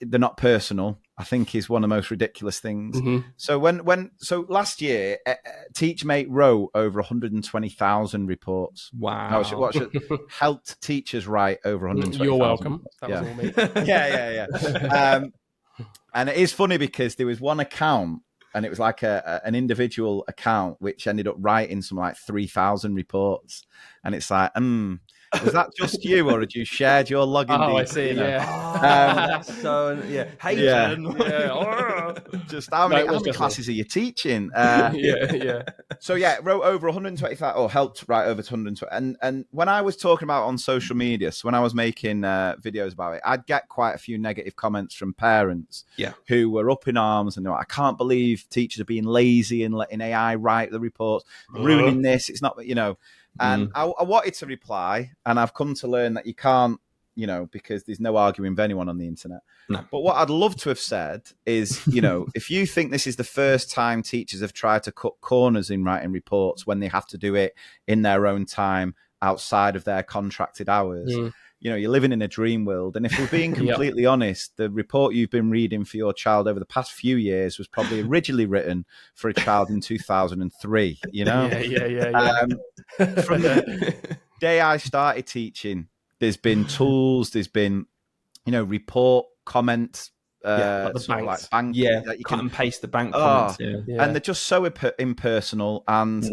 they're not personal, I think, is one of the most ridiculous things. So last year, TeachMate wrote over 120,000 reports. Wow. Helped teachers write over 120,000. You're welcome. That was all me. And it is funny because there was one account, and it was like an individual account, which ended up writing some like 3,000 reports. And it's like, was that just you, or had you shared your login? I see. Hey, just how many classes are you teaching? So wrote over 120,000, or helped write over 120. And when I was talking about it on social media, so when I was making videos about it, I'd get quite a few negative comments from parents who were up in arms and they're like, I can't believe teachers are being lazy and letting AI write the reports, ruining this. It's not, And I wanted to reply, and I've come to learn that you can't, because there's no arguing with anyone on the internet. No. But what I'd love to have said is, if you think this is the first time teachers have tried to cut corners in writing reports when they have to do it in their own time outside of their contracted hours, you're living in a dream world. And if we're being completely honest, the report you've been reading for your child over the past few years was probably originally written for a child in 2003, From the day I started teaching, there's been tools, there's been, report comments, like bank, that you cut and paste the bank comments. And they're just so impersonal, and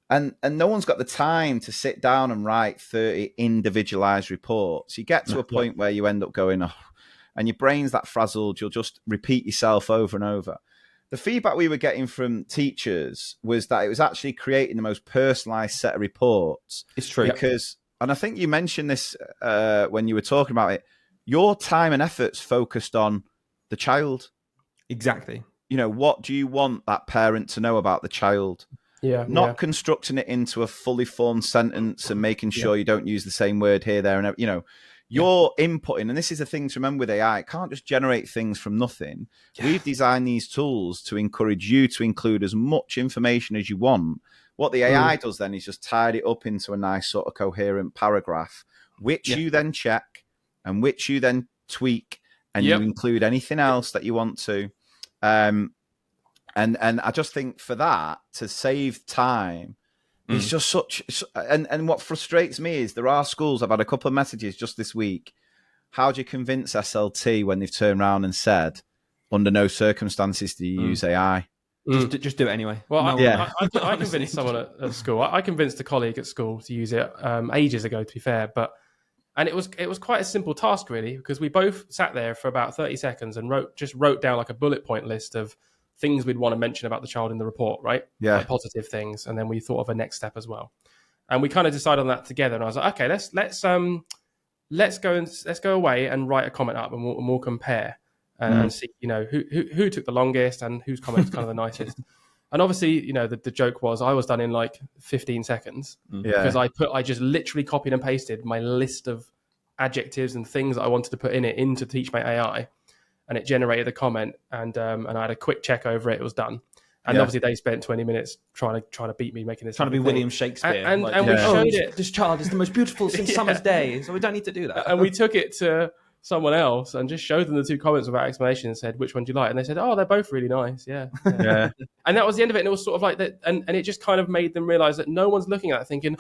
And no one's got the time to sit down and write 30 individualized reports. You get to a point where you end up going, and your brain's that frazzled, you'll just repeat yourself over and over. The feedback we were getting from teachers was that it was actually creating the most personalized set of reports. It's true. Because, and I think you mentioned this when you were talking about it, your time and efforts focused on the child. Exactly. What do you want that parent to know about the child? Not constructing it into a fully formed sentence and making sure you don't use the same word here, there, and you're inputting, and this is the thing to remember with AI, it can't just generate things from nothing. We've designed these tools to encourage you to include as much information as you want. What the AI does then is just tidy it up into a nice sort of coherent paragraph, which you then check and which you then tweak, and you include anything else that you want to. And I just think for that, to save time, it's just such, and what frustrates me is there are schools, I've had a couple of messages just this week. How do you convince SLT when they've turned around and said, under no circumstances do you use AI? Just do it anyway. Well, I convinced someone at school. I convinced a colleague at school to use it ages ago, to be fair. And it was quite a simple task, really, because we both sat there for about 30 seconds and wrote down like a bullet point list of things we'd want to mention about the child in the report, right? Yeah. Like positive things. And then we thought of a next step as well. And we kind of decided on that together. And I was like, okay, let's go away and write a comment up, and we'll compare and see, who took the longest and whose comment is kind of the nicest. And obviously, the joke was I was done in like 15 seconds because I just literally copied and pasted my list of adjectives and things that I wanted to put in it into TeachMateAI. And it generated a comment, and I had a quick check over it. It was done, and obviously they spent 20 minutes trying to beat me making this. Trying to be William Shakespeare, and we showed it. This child is the most beautiful since summer's day, so we don't need to do that. And we took it to someone else and just showed them the two comments without explanation and said, "Which one do you like?" And they said, "Oh, they're both really nice." Yeah. And that was the end of it. And it was sort of like that, and it just kind of made them realize that no one's looking at it thinking,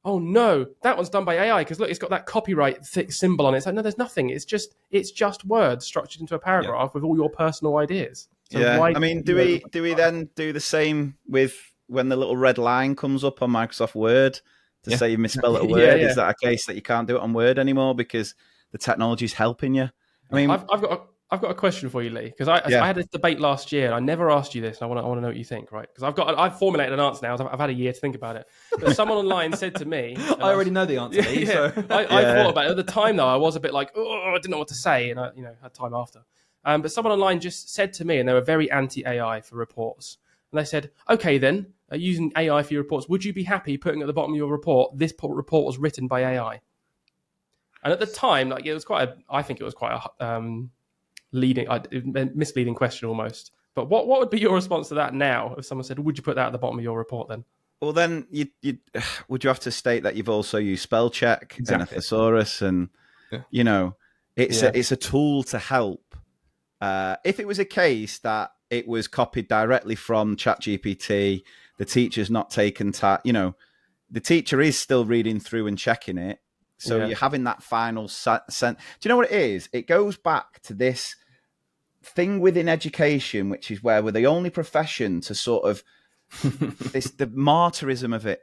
oh no, that one's done by AI because look, it's got that copyright thick symbol on it. It's like, no, there's nothing. It's just words structured into a paragraph with all your personal ideas. So I mean, do we then do the same with when the little red line comes up on Microsoft Word to say you misspelled a word? Is that a case that you can't do it on Word anymore because the technology is helping you? I mean, I've got a question for you, Lee, because I had this debate last year, and I never asked you this, and I want to know what you think, right? Because I've formulated an answer now. I've had a year to think about it. But someone online said to me, I already know the answer. Lee, so. I thought about it at the time. Though I was a bit like, oh, I didn't know what to say, and I had time after. But someone online just said to me, and they were very anti-AI for reports, and they said, okay, then using AI for your reports, would you be happy putting at the bottom of your report, this report was written by AI? And at the time, like I think it was quite a misleading question almost. But what would be your response to that now if someone said, would you put that at the bottom of your report then? Well, then would you have to state that you've also used spell check and a thesaurus, and it's a tool to help. If it was a case that it was copied directly from ChatGPT, the teacher's not taken the teacher is still reading through and checking it. So you're having that final sense. Do you know what it is? It goes back to this thing within education, which is where we're the only profession to sort of the martyrism of it.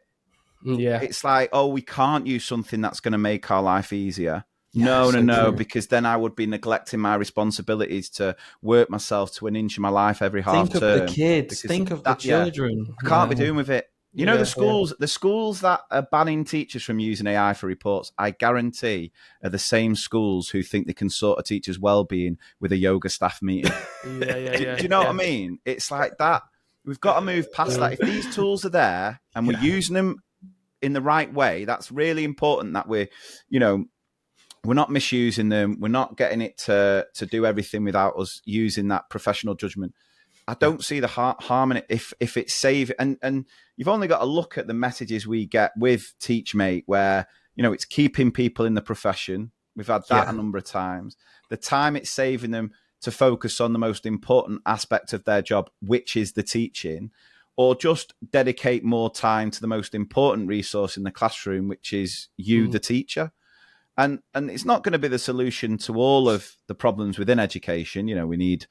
Yeah, it's like, oh, we can't use something that's going to make our life easier. No, because then I would be neglecting my responsibilities to work myself to an inch of my life every half term. Think of the kids. Think of the children. I can't be doing with it. The schools that are banning teachers from using AI for reports, I guarantee are the same schools who think they can sort a teacher's well-being with a yoga staff meeting. Do you know what I mean? It's like that. We've got to move past that. If these tools are there and we're using them in the right way, that's really important that we're not misusing them. We're not getting it to do everything without us using that professional judgment. I don't see the harm in it if it's safe. And you've only got to look at the messages we get with TeachMate where, it's keeping people in the profession. We've had that a number of times. The time it's saving them to focus on the most important aspect of their job, which is the teaching, or just dedicate more time to the most important resource in the classroom, which is you, the teacher. And it's not going to be the solution to all of the problems within education. We need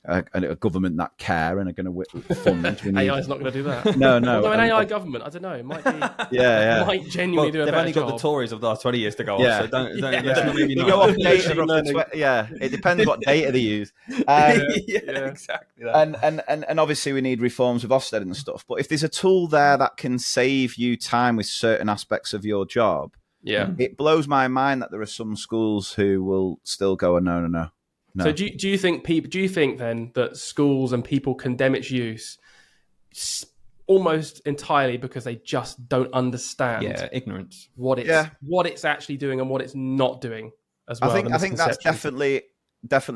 a government that care and are going to fund. AI is not going to do that. No. Although an AI government, I don't know, it might be. Might genuinely do a better job. They've only got the Tories of the last 20 years to go off, so don't maybe not. Go off data. It depends what data they use. Exactly that. And obviously we need reforms with Austerity and stuff. But if there's a tool there that can save you time with certain aspects of your job, it blows my mind that there are some schools who will still go, no. So do you think then that schools and people condemn its use almost entirely because they just don't understand ignorance what it's actually doing and what it's not doing? as well. I think that's definitely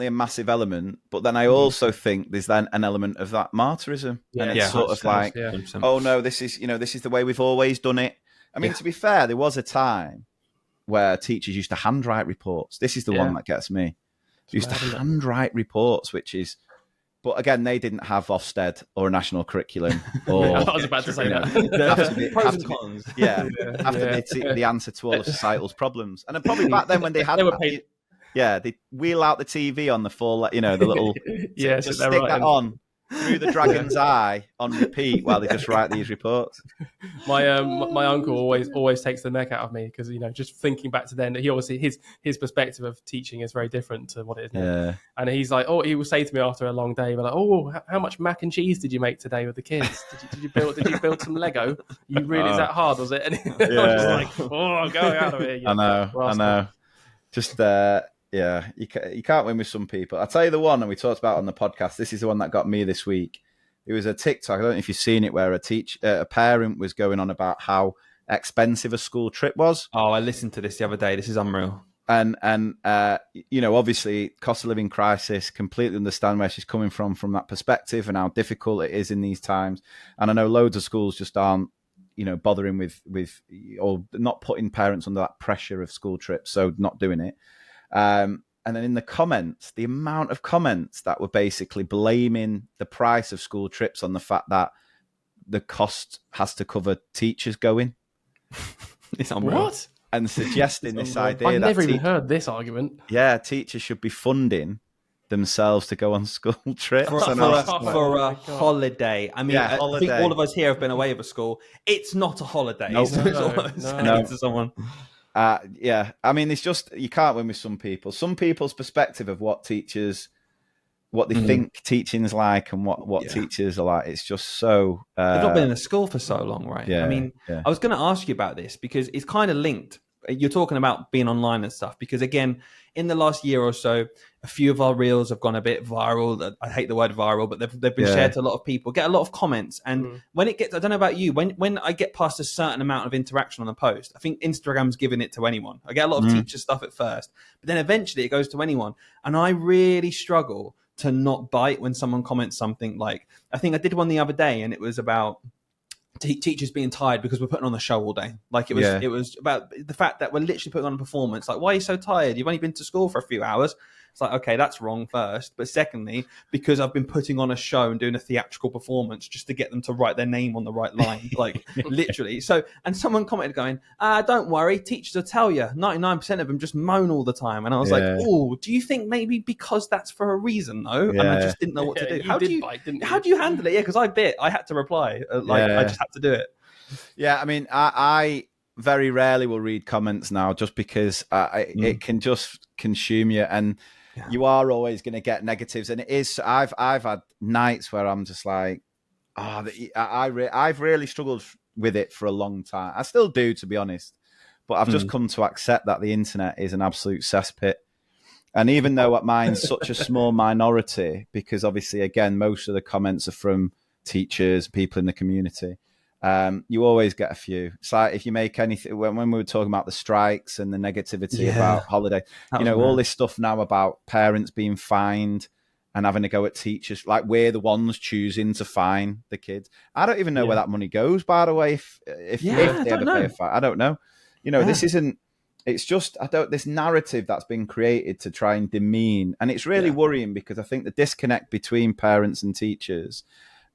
a massive element. But then I also think there's then an element of that martyrism, and it's sort of like, oh no, this is the way we've always done it. I mean, to be fair, there was a time where teachers used to handwrite reports. This is the one that gets me. They used to handwrite reports, but again, they didn't have Ofsted or a national curriculum. Or, I was about to say that. Pros and cons. The answer to all of societal's problems. And then probably back then when they had they'd wheel out the TV on the full, the little, just stick that on through the dragon's eye on repeat while they just write these reports. My uncle always takes the neck out of me because just thinking back to then, he obviously his perspective of teaching is very different to what it is now. And he's like, he will say to me after a long day, like, oh, how much mac and cheese did you make today with the kids? Did you build some Lego? You really is that hard, was it? And I was just like, oh, go out of here. I know. Just you can't win with some people. I'll tell you the one, and we talked about on the podcast. This is the one that got me this week. It was a TikTok. I don't know if you've seen it, where a parent was going on about how expensive a school trip was. Oh, I listened to this the other day. This is unreal. And obviously, cost of living crisis. Completely understand where she's coming from that perspective, and how difficult it is in these times. And I know loads of schools just aren't, bothering with or not putting parents under that pressure of school trips, so not doing it. And then in the comments, the amount of comments that were basically blaming the price of school trips on the fact that the cost has to cover teachers going. It's unreal. What? And suggesting this idea I've that never even heard this argument. Yeah, teachers should be funding themselves to go on school trips for a holiday. I mean, I think all of us here have been away with a school. It's not a holiday. No. To someone. I mean, it's just, you can't win with some people. Some people's perspective of what they think teaching is like and what teachers are like. It's just so... They've not been in a school for so long, right? Yeah, I mean, I was going to ask you about this because it's kind of linked. You're talking about being online and stuff because, again, in the last year or so, a few of our reels have gone a bit viral. I hate the word viral, but they've been shared to a lot of people, get a lot of comments. And when it gets, I don't know about you, when I get past a certain amount of interaction on a post, I think Instagram's giving it to anyone. I get a lot of teacher stuff at first, but then eventually it goes to anyone. And I really struggle to not bite when someone comments something like, I think I did one the other day and it was about teachers being tired because we're putting on the show all day. Like it was about the fact that we're literally putting on a performance. Like, why are you so tired? You've only been to school for a few hours. It's like, okay, that's wrong first. But secondly, because I've been putting on a show and doing a theatrical performance just to get them to write their name on the right line, like literally. So, and someone commented going, don't worry, teachers will tell you. 99% of them just moan all the time. And I was like, oh, do you think maybe because that's for a reason though? And I just didn't know what to do. How do you handle it? Yeah, because I had to reply. I just had to do it. Yeah, I mean, I very rarely will read comments now just because it can just consume you, and you are always going to get negatives. And it is, I've had nights where I'm just like, I've really struggled with it for a long time. I still do, to be honest, but I've just come to accept that the internet is an absolute cesspit. And even though mine's such a small minority, because obviously, again, most of the comments are from teachers, people in the community, you always get a few. It's like if you make anything, when we were talking about the strikes and the negativity about holiday, all this stuff now about parents being fined and having to go at teachers, like we're the ones choosing to fine the kids. I don't even know where that money goes, by the way, if they ever pay a fine. I don't know. This isn't, it's just, this narrative that's been created to try and demean. And it's really worrying because I think the disconnect between parents and teachers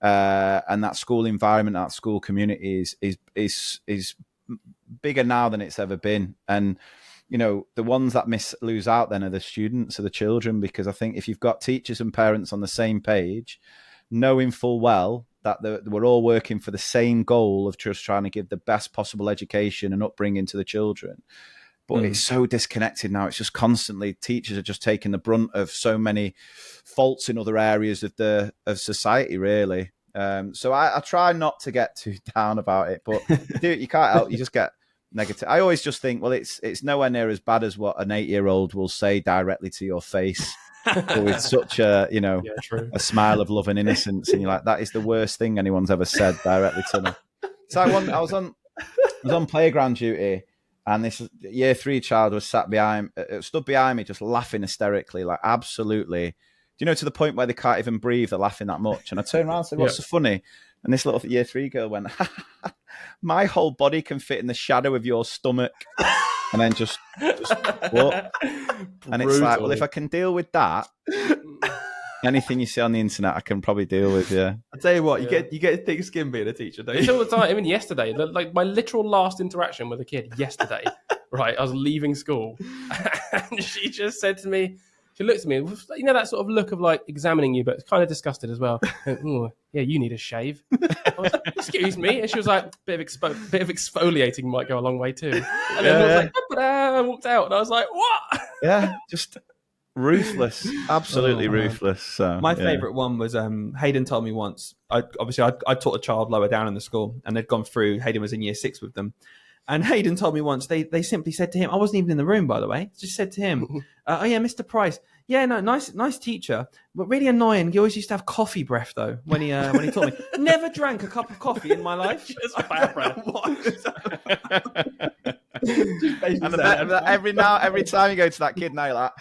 and that school environment, that school community is bigger now than it's ever been. And, the ones that lose out then are the students, are the children, because I think if you've got teachers and parents on the same page, knowing full well that we're all working for the same goal of just trying to give the best possible education and upbringing to the children. But it's so disconnected now. It's just constantly, teachers are just taking the brunt of so many faults in other areas of society, really. So I try not to get too down about it, but you can't help. You just get negative. I always just think, well, it's nowhere near as bad as what an 8-year-old will say directly to your face with such a a smile of love and innocence, and you're like, that is the worst thing anyone's ever said directly to me. So I was on playground duty. And this year 3 child was stood behind me, just laughing hysterically, like absolutely. Do you know, to the point where they can't even breathe? They're laughing that much. And I turned around and said, "What's so funny?" And this little year 3 girl went, "My whole body can fit in the shadow of your stomach." And then just what? And it's like, well, if I can deal with that, anything you see on the internet, I can probably deal with. Yeah. I tell you what, you get thick skin being a teacher, don't you? It's all the time. I mean, yesterday, like my literal last interaction with a kid yesterday. Right, I was leaving school, and she just said to me, she looked at me, you know, that sort of look of like examining you, but kind of disgusted as well. Oh, yeah, you need a shave. I was like, excuse me, and she was like, bit of exfoliating might go a long way too. And then I was like, "Ta-da," I walked out, and I was like, what? Yeah, just ruthless, absolutely ruthless. So my favourite one was Hayden told me once. I taught a child lower down in the school, and they'd gone through. Hayden was in year 6 with them. And Hayden told me once, they simply said to him, I wasn't even in the room, by the way, just said to him, "Oh yeah, Mr. Price. Yeah, no, nice teacher, but really annoying. He always used to have coffee breath, though, when he taught me. Never drank a cup of coffee in my life." Just bad breath. And every time you go to that kid now, you're like,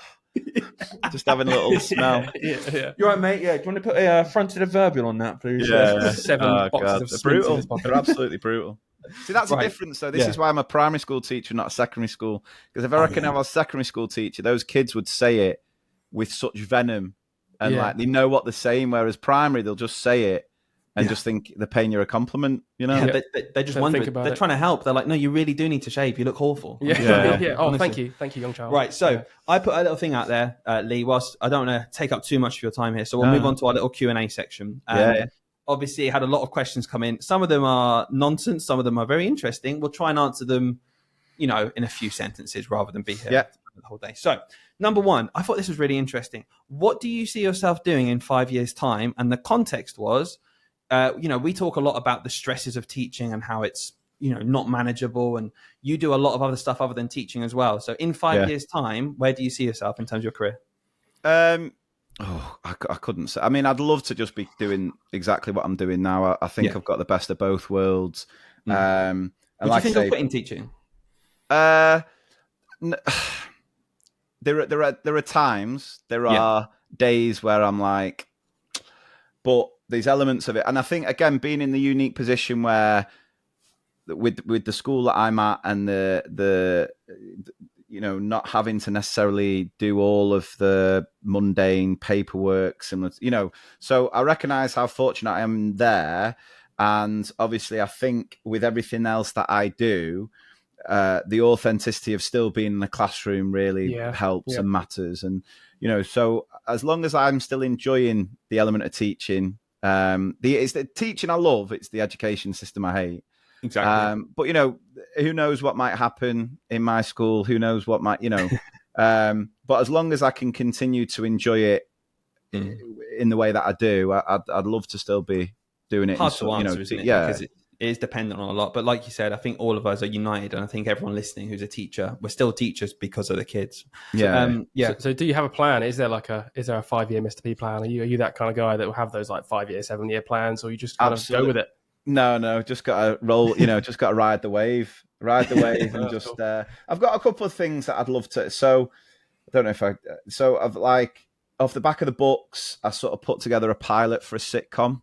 just having a little smell. Yeah. You're right, mate. Yeah, do you want to put a fronted adverbial on that, please? Yeah. 7 boxes of brutal. in his pocket. They're absolutely brutal. See, that's the difference. So this is why I'm a primary school teacher, not a secondary school. Because if I reckon I was a secondary school teacher, those kids would say it with such venom, and like they know what they're saying. Whereas primary, they'll just say it and just think they're paying you a compliment. You know, they just wonder. They're trying to help. They're like, "No, you really do need to shave. You look awful." Yeah. Oh, thank you, young child. Right. So I put a little thing out there, Lee. Whilst I don't want to take up too much of your time here, so we'll move on to our little Q&A section. Obviously, it had a lot of questions come in. Some of them are nonsense. Some of them are very interesting. We'll try and answer them, in a few sentences rather than be here the whole day. So, number 1, I thought this was really interesting. What do you see yourself doing in 5 years' time? And the context was, we talk a lot about the stresses of teaching and how it's, not manageable. And you do a lot of other stuff other than teaching as well. So, in 5 years' time, where do you see yourself in terms of your career? I couldn't say. I mean, I'd love to just be doing exactly what I'm doing now. I think I've got the best of both worlds. And Would you think of quitting teaching? There are times, there are days where I'm like, but there's elements of it, and I think again, being in the unique position where, with the school that I'm at, and the not having to necessarily do all of the mundane paperwork, similar, so I recognize how fortunate I am there. And obviously I think with everything else that I do, the authenticity of still being in the classroom really helps and matters. And, so as long as I'm still enjoying the element of teaching, it's the teaching I love, it's the education system I hate. Exactly. But who knows what might happen in my school? Who knows what might, but as long as I can continue to enjoy it in the way that I do, I'd love to still be doing it. Hard to answer, isn't it? Because it is dependent on a lot. But like you said, I think all of us are united, and I think everyone listening who's a teacher, we're still teachers because of the kids. So do you have a plan? Is there a 5-year Mr. P plan? Are you that kind of guy that will have those like 5-year, 7-year plans, or you just kind of go with it? No, just got to roll, just got to ride the wave and just, cool. I've got a couple of things that I'd love to, so I don't know I've like, off the back of the books, I sort of put together a pilot for a sitcom,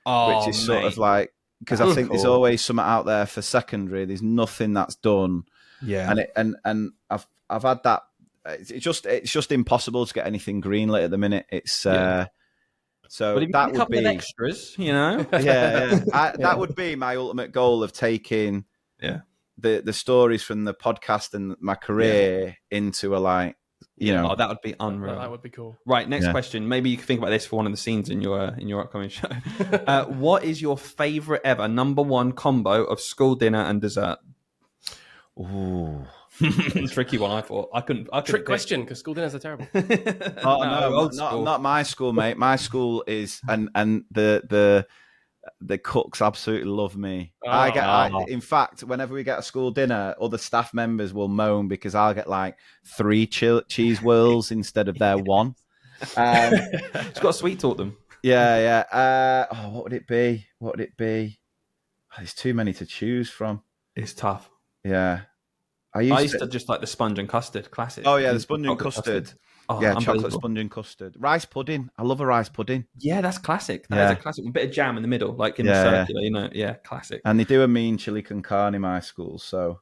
which is sort of like, because I think there's always something out there for secondary, there's nothing that's done. Yeah. And I've had that, it's just impossible to get anything greenlit at the minute. It's, so that would be extras, that would be my ultimate goal of taking the stories from the podcast and my career into a that would be unreal. That would be cool. Right, next question. Maybe you can think about this for one of the scenes in your upcoming show. What is your favorite ever number 1 combo of school dinner and dessert? Ooh. Tricky one. I thought I couldn't trick question, because school dinners are terrible. Not my school, mate. My school is, and the cooks absolutely love me. In fact, whenever we get a school dinner, other staff members will moan because I'll get like 3 cheese whirls instead of their 1. Just got to sweet talk them. What would it be? There's too many to choose from. It's tough. Yeah. I used to just like the sponge and custard, classic. Oh yeah, the sponge and custard. Oh, yeah, chocolate sponge and custard. Rice pudding. I love a rice pudding. Yeah, that's classic. That is a classic. A bit of jam in the middle, like in the circular, classic. And they do a mean chili con carne in my school. So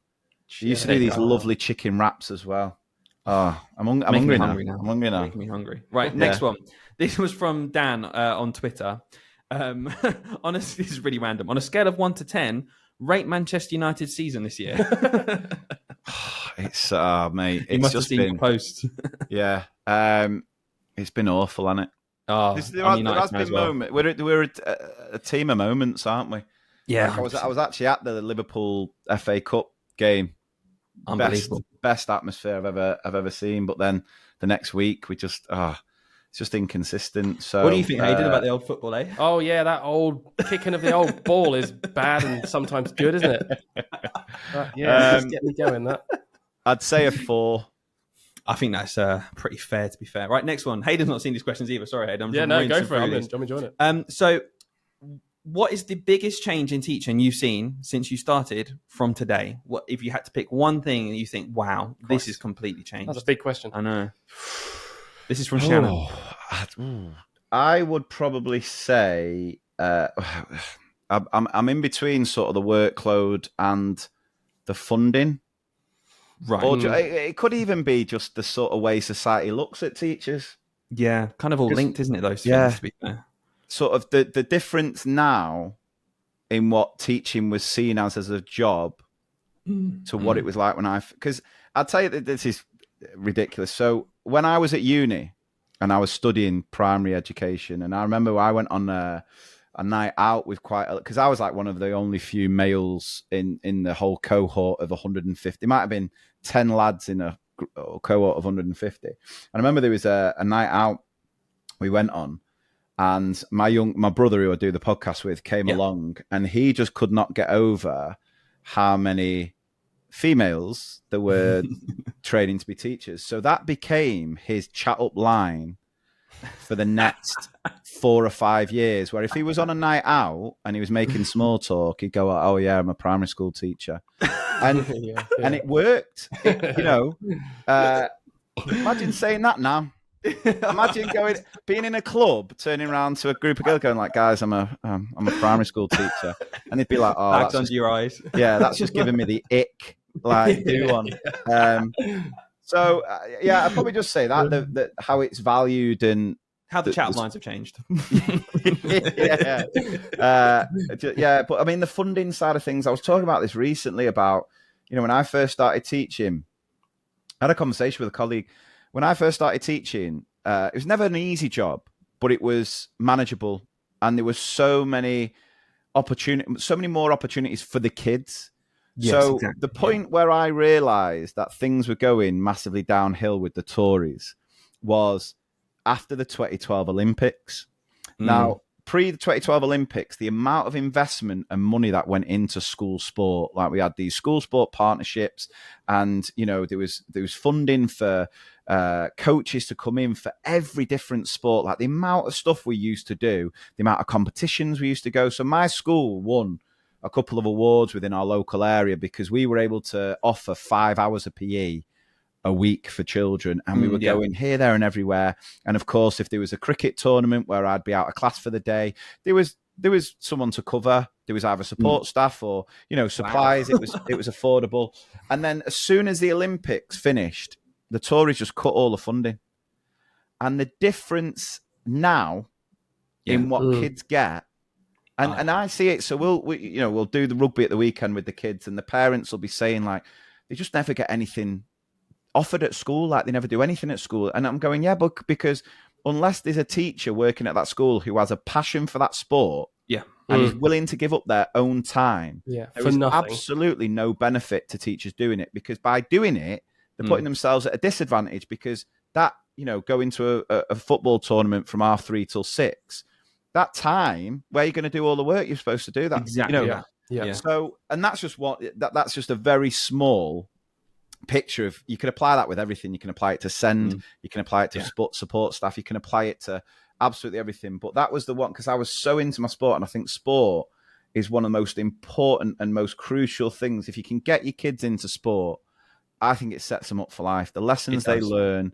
they used to do these lovely chicken wraps as well. Oh, I'm hungry now. I'm hungry now. Making me hungry. Right, next one. This was from Dan on Twitter. Honestly, this is really random. On a scale of 1 to 10, rate Manchester United's season this year. It's mate. You must have seen your post. Yeah. It's been awful, hasn't it? Oh, there has been moments. We're a team of moments, aren't we? Yeah. Like I was actually at the Liverpool FA Cup game. Unbelievable. Best atmosphere I've ever seen. But then the next week we just it's just inconsistent. So what do you think, Hayden, about the old football, eh? Oh yeah, that old kicking of the old ball is bad and sometimes good, isn't it? Just get me going. That I'd say a 4. I think that's pretty fair, to be fair. Right, next one. Hayden's not seen these questions either. Sorry, Hayden. Go for it. I'm enjoying it. So, what is the biggest change in teaching you've seen since you started from today? What if you had to pick one thing and you think, wow, this is completely changed? That's a big question. I know. This is from Shannon. I would probably say I'm in between sort of the workload and the funding. Right. Or it could even be just the sort of way society looks at teachers. Yeah, kind of all linked, isn't it, those things, to be fair? Sort of the difference now in what teaching was seen as a job to what it was like when because I'll tell you that this is ridiculous. So when I was at uni and I was studying primary education, and I remember I went on a night out with because I was like one of the only few males in the whole cohort of 150. It might have been 10 lads in a cohort of 150. And I remember there was a night out we went on, and my brother, who I do the podcast with, came along, and he just could not get over how many females that were training to be teachers. So that became his chat up line for the next 4 or 5 years, where if he was on a night out and he was making small talk, he'd go, "Oh yeah, I'm a primary school teacher," and and it worked. Imagine saying that now. Imagine being in a club, turning around to a group of girls, going like, "Guys, I'm a primary school teacher," and they'd be like, "Oh, bags under your eyes." Yeah, that's just giving me the ick. Like, do one. So I'd probably just say that how it's valued and how the chat lines have changed. But I mean, the funding side of things. I was talking about this recently about when I first started teaching. I had a conversation with a colleague. When I first started teaching, it was never an easy job, but it was manageable, and there was so many more opportunities for the kids. Yes, so exactly. The point where I realised that things were going massively downhill with the Tories was after the 2012 Olympics. Now, pre the 2012 Olympics, the amount of investment and money that went into school sport, like we had these school sport partnerships, and there was funding for coaches to come in for every different sport, like the amount of stuff we used to do, the amount of competitions we used to go. So my school won a couple of awards within our local area because we were able to offer 5 hours of PE a week for children, and we were going here, there, and everywhere. And of course, if there was a cricket tournament where I'd be out of class for the day, there was someone to cover. There was either support staff or supplies. Wow. It was affordable. And then as soon as the Olympics finished, the Tories just cut all the funding, and the difference now in what kids get. And I see it. So we'll do the rugby at the weekend with the kids, and the parents will be saying like they just never get anything offered at school, like they never do anything at school. And I'm going, yeah, but because unless there's a teacher working at that school who has a passion for that sport, and is willing to give up their own time, there is absolutely no benefit to teachers doing it, because by doing it, they're putting themselves at a disadvantage, because that going to a football tournament from 3:30 till 6. That time where you're going to do all the work you're supposed to do, that exactly. So, and that's just that's just a very small picture of. You can apply that with everything. You can apply it to send. You can apply it to support staff. You can apply it to absolutely everything. But that was the one, because I was so into my sport, and I think sport is one of the most important and most crucial things. If you can get your kids into sport, I think it sets them up for life. The lessons they learn,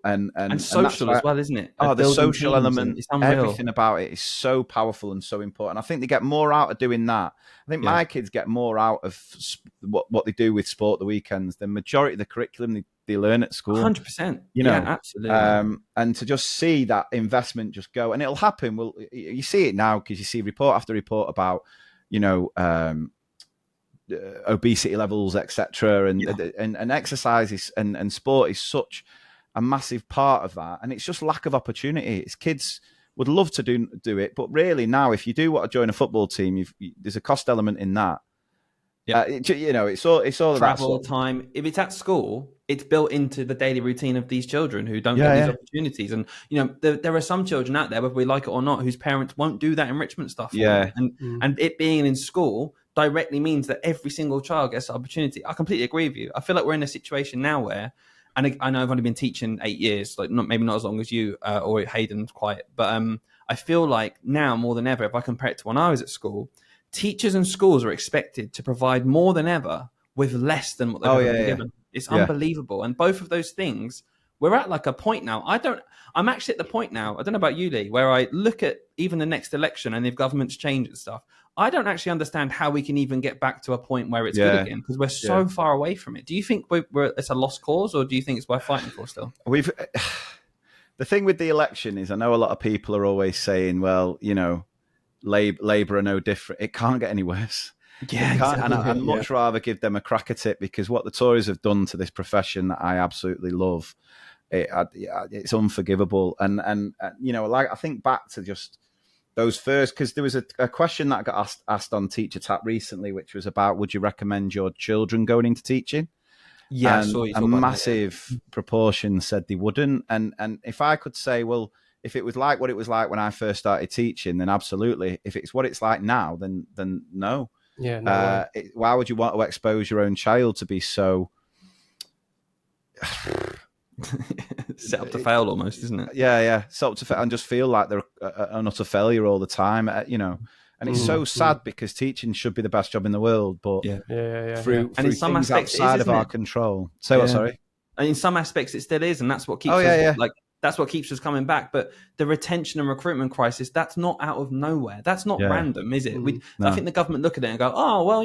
and social as well, isn't it? The social element, it's unreal. Everything about it is so powerful and so important. I think they get more out of doing that. I think my kids get more out of what they do with sport the weekends than majority of the curriculum they learn at school. 100%. Absolutely. And to just see that investment just go, and it'll happen. Well, you see it now because you see report after report about, obesity levels, etc. And exercise and sport is such a massive part of that, and it's just lack of opportunity. It's kids would love to do it, but really now, if you do want to join a football team, there's a cost element in that. Yeah, it's all travel time. If it's at school, it's built into the daily routine of these children who don't get these opportunities. And there are some children out there, whether we like it or not, whose parents won't do that enrichment stuff. And it being in school directly means that every single child gets the opportunity. I completely agree with you. I feel like we're in a situation now where, and I know I've only been teaching 8 years, like maybe not as long as you or Hayden's quite, but I feel like now more than ever, if I compare it to when I was at school, teachers and schools are expected to provide more than ever with less than what they've been given. It's unbelievable. And both of those things, we're at like a point now. I'm actually at the point now, I don't know about you, Lee, where I look at even the next election and if governments change and stuff, I don't actually understand how we can even get back to a point where it's good again, because we're so far away from it. Do you think it's a lost cause, or do you think it's worth fighting for still? The thing with the election is, I know a lot of people are always saying, well, Labour are no different. It can't get any worse. Yeah, exactly. And I'd much rather give them a crack at it, because what the Tories have done to this profession that I absolutely love, it's unforgivable. And I think back to just those first, because there was a question that got asked on Teacher Tap recently, which was about, would you recommend your children going into teaching? Yeah, and a massive proportion said they wouldn't. And if I could say, well, if it was like what it was like when I first started teaching, then absolutely. If it's what it's like now, then no. Yeah. No why would you want to expose your own child to be so set up to fail almost, isn't it? Yeah. Set up to fail and just feel like they're an utter failure all the time, And it's so sad, because teaching should be the best job in the world, but through and in some things aspects outside of our control. Say what? Sorry. And in some aspects it still is, and that's what keeps us like. That's what keeps us coming back. But the retention and recruitment crisis, that's not out of nowhere. That's not random, is it? I think the government look at it and go, oh, well,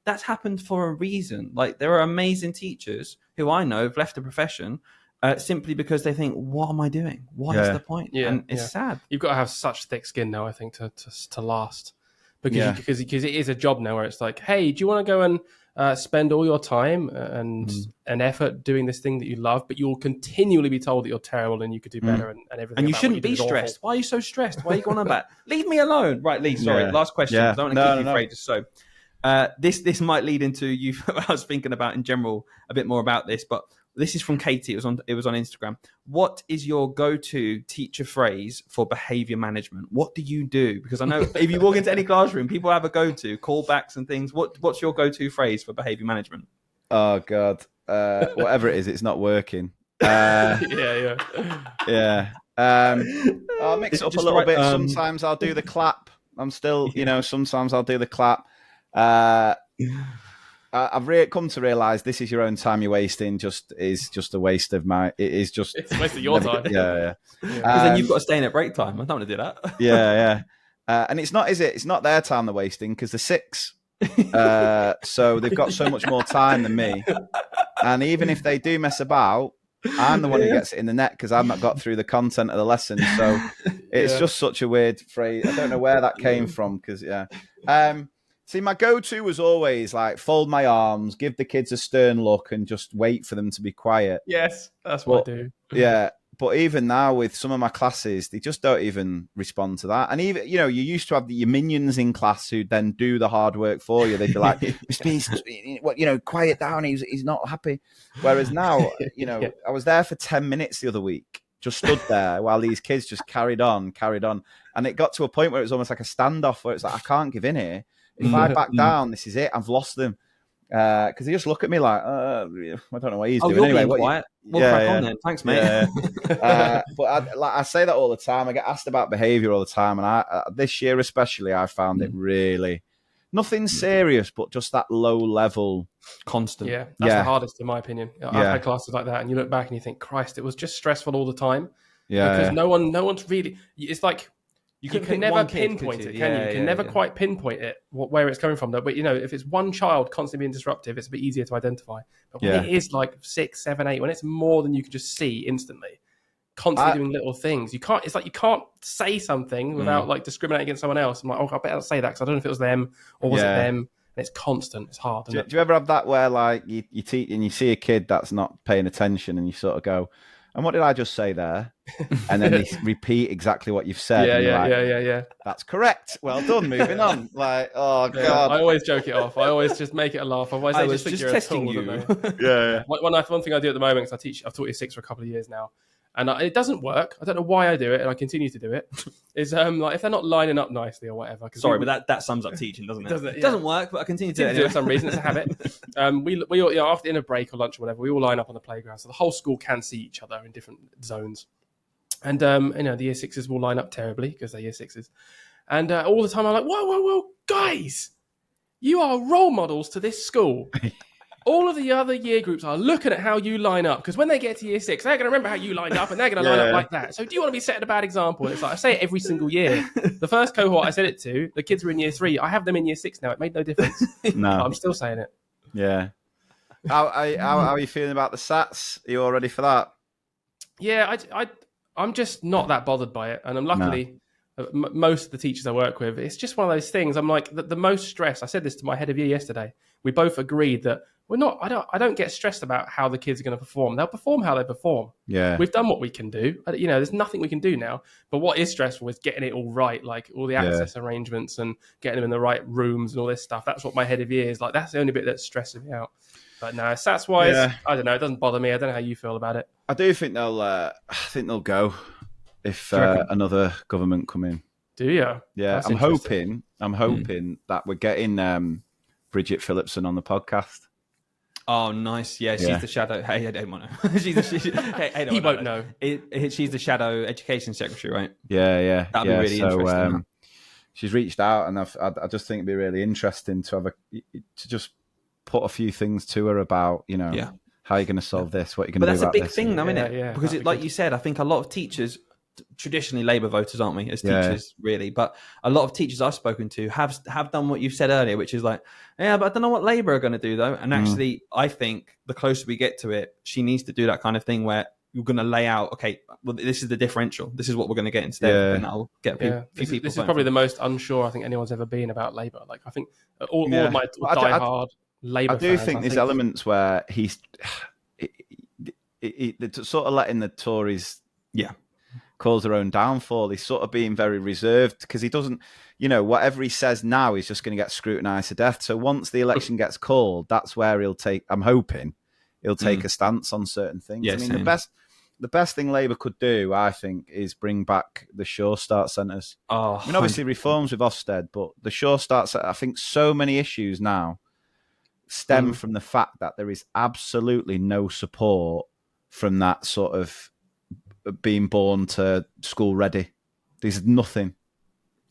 that's happened for a reason. Like, there are amazing teachers who I know have left the profession simply because they think, what am I doing? What is the point? Yeah, and it's sad. You've got to have such thick skin now, I think, to last. Because it is a job now where it's like, hey, do you want to go and spend all your time and effort doing this thing that you love, but you'll continually be told that you're terrible and you could do better and everything. And you shouldn't be stressed. Why are you so stressed? Why are you going on about? Leave me alone. Right, Lee, sorry. Last question. I don't want to keep you phrases. So this might lead into you. I was thinking about in general a bit more about this, but this is from Katie. It was on Instagram. What is your go-to teacher phrase for behavior management? What do you do? Because I know if you walk into any classroom, people have a go-to, callbacks and things. What's your go-to phrase for behavior management? Oh God, whatever it is, it's not working. Yeah. I'll mix it up a little bit. Sometimes I'll do the clap. I'm still, sometimes I'll do the clap. I've come to realise this is your own time you're wasting. Is just a waste of my. It's a waste of your time. Yeah. Because then you've got to stay in at break time. I don't want to do that. Yeah. And it's not, is it? It's not their time they're wasting, because they're 6. So they've got so much more time than me. And even if they do mess about, I'm the one who gets it in the net, because I've not got through the content of the lesson. So it's just such a weird phrase. I don't know where that came from, because see, my go-to was always like fold my arms, give the kids a stern look, and just wait for them to be quiet. Yes, that's what I do. Yeah, but even now with some of my classes, they just don't even respond to that. And even, you used to have your minions in class who then do the hard work for you. They'd be like, quiet down. He's not happy. Whereas now, I was there for 10 minutes the other week, just stood there while these kids just carried on. And it got to a point where it was almost like a standoff, where it's like, I can't give in here. If I back down, this is it. I've lost them. Because they just look at me like, I don't know what he's doing. Anyway, quiet. We'll crack on then. Thanks, mate. But I say that all the time. I get asked about behaviour all the time. And this year especially, I found it really nothing serious, but just that low level, constant. Yeah, that's the hardest, in my opinion. I've had classes like that, and you look back and you think, Christ, it was just stressful all the time. Because no one's really. It's like you can never pinpoint it, can you? You can never quite pinpoint it where it's coming from. Though, but if it's one child constantly being disruptive, it's a bit easier to identify. But when it is like 6, 7, 8, when it's more than you can just see instantly, constantly doing little things, you can't. It's like you can't say something without like discriminating against someone else. I'm like, I better say that because I don't know if it was them or was it them. And it's constant. It's hard. Do you ever have that where like you teach and you see a kid that's not paying attention and you sort of go, and what did I just say there? And then they repeat exactly what you've said. Yeah. That's correct. Well done. Moving on. Like, oh God. I always joke it off. I always just make it a laugh. Otherwise, I was just testing you. One thing I do at the moment, because I've taught year 6 for a couple of years now, and it doesn't work. I don't know why I do it, and I continue to do it. Is like if they're not lining up nicely or whatever. Sorry, but that sums up teaching, doesn't it? It doesn't work, but I continue to do it for some reason. It's a habit. We all, after in a break or lunch or whatever, we all line up on the playground, so the whole school can see each other in different zones. And the year 6s will line up terribly because they're year 6s, and all the time I'm like, whoa, guys, you are role models to this school. All of the other year groups are looking at how you line up, because when they get to year 6, they're going to remember how you lined up and they're going to line up like that. So do you want to be setting a bad example? And it's like, I say it every single year. The first cohort I said it to, the kids were in year 3. I have them in year 6 now. It made no difference. No. I'm still saying it. Yeah. How are you feeling about the SATs? Are you all ready for that? Yeah, I'm just not that bothered by it. And I'm luckily, most of the teachers I work with, it's just one of those things. I'm like, the most stress, I said this to my head of year yesterday. We both agreed that I don't get stressed about how the kids are going to perform. They'll perform how they perform. Yeah. We've done what we can do. There's nothing we can do now. But what is stressful is getting it all right, like all the access arrangements and getting them in the right rooms and all this stuff. That's what my head of year is like. That's the only bit that's stressing me out. But no, SATs-wise, I don't know. It doesn't bother me. I don't know how you feel about it. I do think they'll go if another government come in. Do you? Yeah, That's I'm hoping that we're getting Bridget Phillipson on the podcast. Oh, nice. Yeah, she's the shadow. Hey, I don't want to. He won't know. She's the shadow education secretary, right? Yeah. That'd be really interesting. She's reached out, and I just think it'd be really interesting to just put a few things to her about, how you're going to solve this, what you're going to do about this. But that's a big thing, though, isn't it? Yeah, because like you said, I think a lot of teachers, traditionally Labour voters, aren't we, as teachers, really? But a lot of teachers I've spoken to have done what you've said earlier, which is like, but I don't know what Labour are going to do, though. And actually, I think the closer we get to it, she needs to do that kind of thing where you're going to lay out, okay, well, this is the differential. This is what we're going to get instead. And that'll get few people. This is probably the most unsure I think anyone's ever been about Labour. Like, I think all my diehard Labour fans, I do think there's elements where he's sort of letting the Tories cause their own downfall. He's sort of being very reserved because he doesn't, whatever he says now, he's just going to get scrutinised to death. So once the election gets called, that's where I'm hoping he'll take a stance on certain things. Yeah, I mean, the best thing Labour could do, I think, is bring back the Sure Start centres. I mean, obviously reforms with Ofsted, but the Sure Start centre, I think so many issues now stem from the fact that there is absolutely no support from that sort of being born to school ready. There's nothing.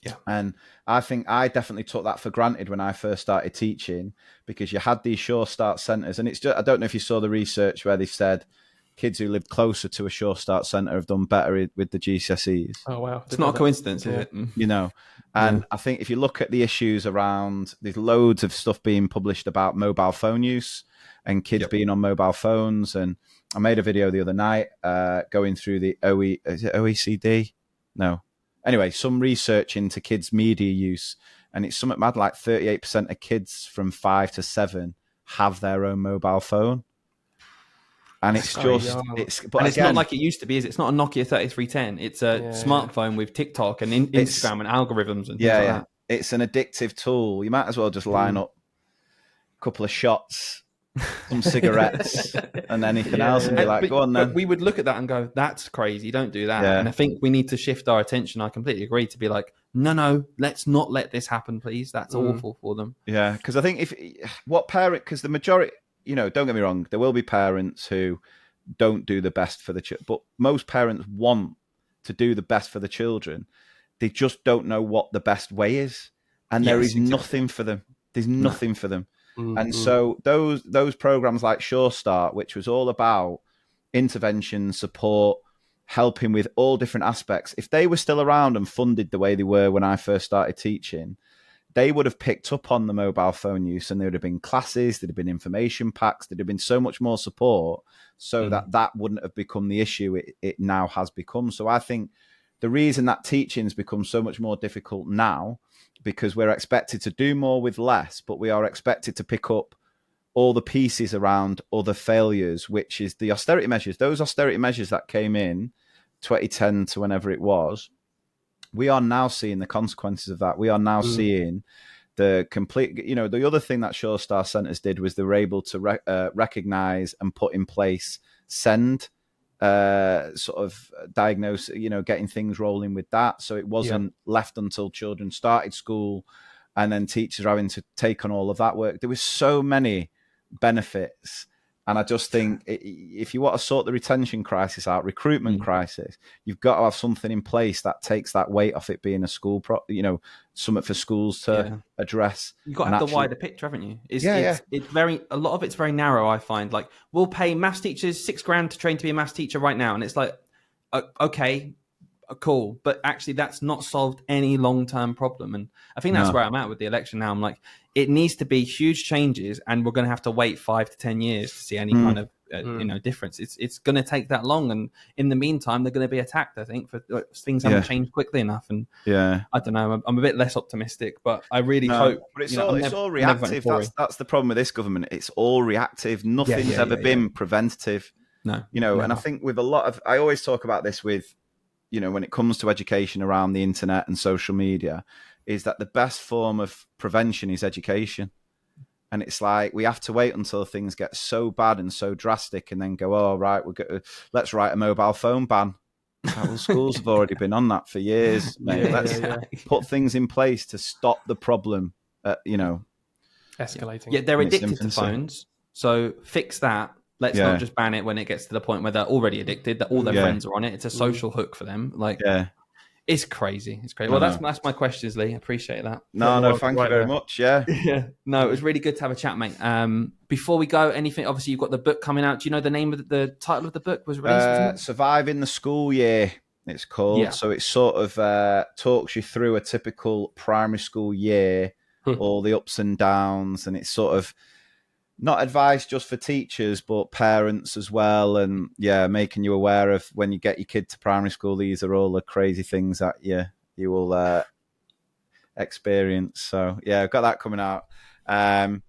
Yeah. And I think I definitely took that for granted when I first started teaching, because you had these Sure Start centres, and it's just, I don't know if you saw the research where they've said kids who lived closer to a Sure Start centre have done better with the GCSEs. Oh, wow. It's not a coincidence, is it? And I think if you look at the issues around, there's loads of stuff being published about mobile phone use and kids being on mobile phones. And I made a video the other night going through the is it OECD? No. Anyway, some research into kids' media use. And it's something mad, like 38% of kids from 5 to 7 have their own mobile phone. And it's it's not like it used to be, is it? It's not a Nokia 3310. It's a smartphone with TikTok and Instagram and algorithms and things like that. It's an addictive tool. You might as well just line up a couple of shots, some cigarettes, and anything else, and be like, go on then. But we would look at that and go, that's crazy. Don't do that. And I think we need to shift our attention. I completely agree, to be like, no, let's not let this happen, please. That's awful for them. Yeah, because I think because the majority, don't get me wrong, there will be parents who don't do the best for the children, but most parents want to do the best for the children. They just don't know what the best way is. and there is nothing for them. There's nothing for them. And so those programs like Sure Start, which was all about intervention, support, helping with all different aspects, if they were still around and funded the way they were when I first started teaching, they would have picked up on the mobile phone use, and there would have been classes, there'd have been information packs, there'd have been so much more support, so that wouldn't have become the issue it now has become. So I think the reason that teaching's become so much more difficult now, because we're expected to do more with less, but we are expected to pick up all the pieces around other failures, which is the austerity measures. Those austerity measures that came in 2010 to whenever it was, we are now seeing the consequences of that. We are now seeing the complete, the other thing that Sure Star Centres did was they were able to recognize and put in place sort of diagnose, getting things rolling with that. So it wasn't left until children started school and then teachers having to take on all of that work. There was so many benefits. And I just think if you want to sort the retention crisis out, recruitment crisis, you've got to have something in place that takes that weight off it being a school, something for schools to address. You've got to have the wider picture, haven't you? It's a lot of it's very narrow, I find. Like, we'll pay maths teachers $6,000 to train to be a maths teacher right now. And it's like, okay, cool. But actually, that's not solved any long-term problem. And I think that's where I'm at with the election now. I'm like, it needs to be huge changes, and we're going to have to wait 5 to 10 years to see any kind of difference. It's going to take that long, and in the meantime, they're going to be attacked. I think for things haven't changed quickly enough, and I don't know. I'm a bit less optimistic, but I really hope. But it's all reactive. That's the problem with this government. It's all reactive. Nothing's ever been preventative. No, and I think with a lot of, I always talk about this with, when it comes to education around the internet and social media, is that the best form of prevention is education. And it's like, we have to wait until things get so bad and so drastic and then go, oh, right, let's write a mobile phone ban. Well, schools have already been on that for years, mate. Let's put things in place to stop the problem, escalating. Yeah, they're addicted to phones. So fix that. Let's not just ban it when it gets to the point where they're already addicted, that all their friends are on it. It's a social hook for them. It's crazy. It's crazy. Well, that's my questions, Lee. I appreciate that. No, thank you very much. Yeah. No, it was really good to have a chat, mate. Before we go, anything? Obviously, you've got the book coming out. Do you know the name of the title of the book was released? Surviving the School Year, it's called. Yeah. So it sort of talks you through a typical primary school year, all the ups and downs, and it's sort of not advice just for teachers, but parents as well. And making you aware of when you get your kid to primary school, these are all the crazy things that you will experience. So I've got that coming out. And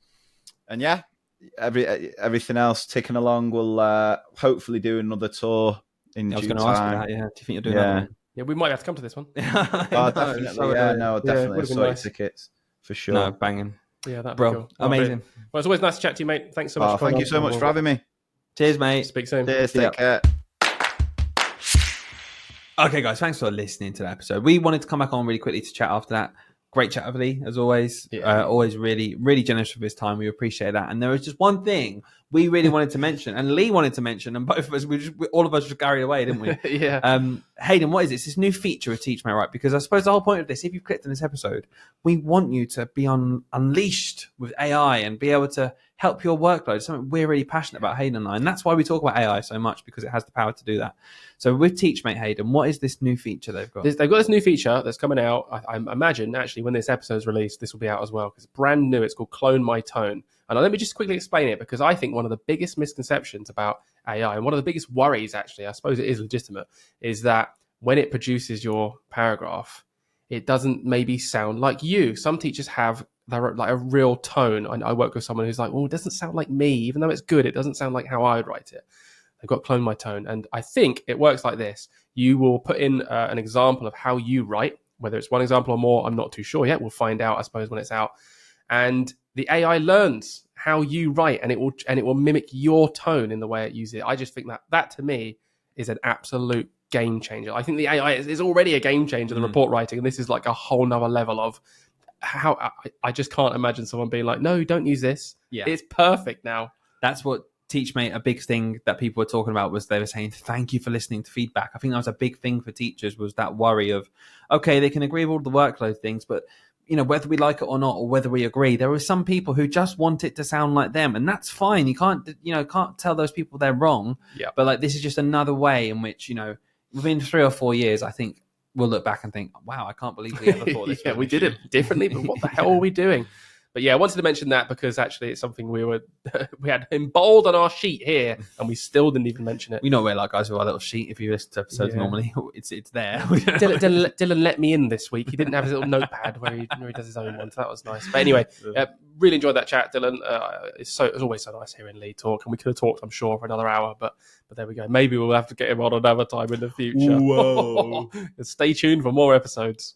everything else ticking along. We'll hopefully do another tour in due time. I was going to ask you that, Do you think you'll do that? Yeah, we might have to come to this one. Definitely. Definitely. Sorry, tickets for sure. No, banging. Yeah, that'd be cool. Amazing. Well, it's always nice to chat to you, mate. Thanks so much. Thank you so much for having me. Cheers, mate. Speak soon. Cheers. Take care. Okay, guys, thanks for listening to that episode. We wanted to come back on really quickly to chat after that. Great chat with Lee, as always. Always really, really generous with his time. We appreciate that. And there was just one thing we really wanted to mention, and Lee wanted to mention, and both of us, all of us just carried away, didn't we? Hayden, what is this? This new feature of TeachMate, right? Because I suppose the whole point of this, if you've clicked on this episode, we want you to be unleashed with AI and be able to help your workload. It's something we're really passionate about, Hayden and I, and that's why we talk about AI so much, because it has the power to do that. So with TeachMate, Hayden, what is this new feature they've got? They've got this new feature that's coming out. I imagine, actually, when this episode is released, this will be out as well, because it's brand new. It's called Clone My Tone. And let me just quickly explain it, because I think one of the biggest misconceptions about AI, and one of the biggest worries, actually, I suppose it is legitimate, is that when it produces your paragraph, it doesn't maybe sound like you. Some teachers have a real tone. I work with someone who's like, well, it doesn't sound like me. Even though it's good, it doesn't sound like how I would write it. They've got Clone My Tone. And I think it works like this. You will put in an example of how you write, whether it's one example or more, I'm not too sure yet. We'll find out, I suppose, when it's out. And the AI learns how you write, and it will mimic your tone in the way it uses it. I just think that to me is an absolute game changer. I think the AI is already a game changer, the report writing, and this is like a whole nother level of how I just can't imagine someone being like, no, don't use this. Yeah. It's perfect now. That's what TeachMate, a big thing that people were talking about was they were saying, thank you for listening to feedback. I think that was a big thing for teachers, was that worry of, okay, they can agree with all the workload things, but whether we like it or not, or whether we agree, there are some people who just want it to sound like them, and that's fine. You can't tell those people they're wrong. Yeah. But like, this is just another way in which, within 3 or 4 years, I think we'll look back and think, wow, I can't believe we ever thought this. Yeah, we did it differently, but what the hell are we doing? But yeah, I wanted to mention that because actually it's something we had in bold on our sheet here, and we still didn't even mention it. We know we're like guys with our little sheet. If you listen to episodes normally, it's there. Dylan let me in this week. He didn't have his little notepad where he does his own one, so that was nice. But anyway, really enjoyed that chat, Dylan. It's always so nice hearing Lee talk, and we could have talked, I'm sure, for another hour, but there we go. Maybe we'll have to get him on another time in the future. Whoa! Stay tuned for more episodes.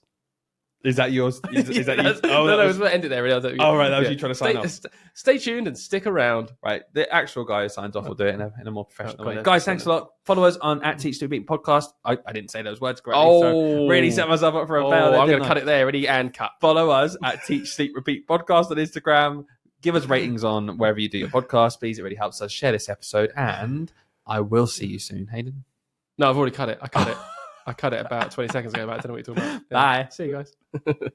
Is that yours? Is that you? Oh, no, it was end it there. Really. Right, that was you trying to sign off. Stay tuned and stick around. Right, the actual guy who signs off will do it in a more professional way. Guys, thanks a lot. Follow us on @TeachMateAI podcast. I didn't say those words correctly, so really set myself up for a fail. I'm going to cut it there. Ready and cut. Follow us @TeachSleepRepeat podcast on Instagram. Give us ratings on wherever you do your podcast, please. It really helps us. Share this episode, and I will see you soon, Hayden. No, I've already cut it. I cut it about 20 seconds ago, but I don't know what you're talking about. Bye. See you guys.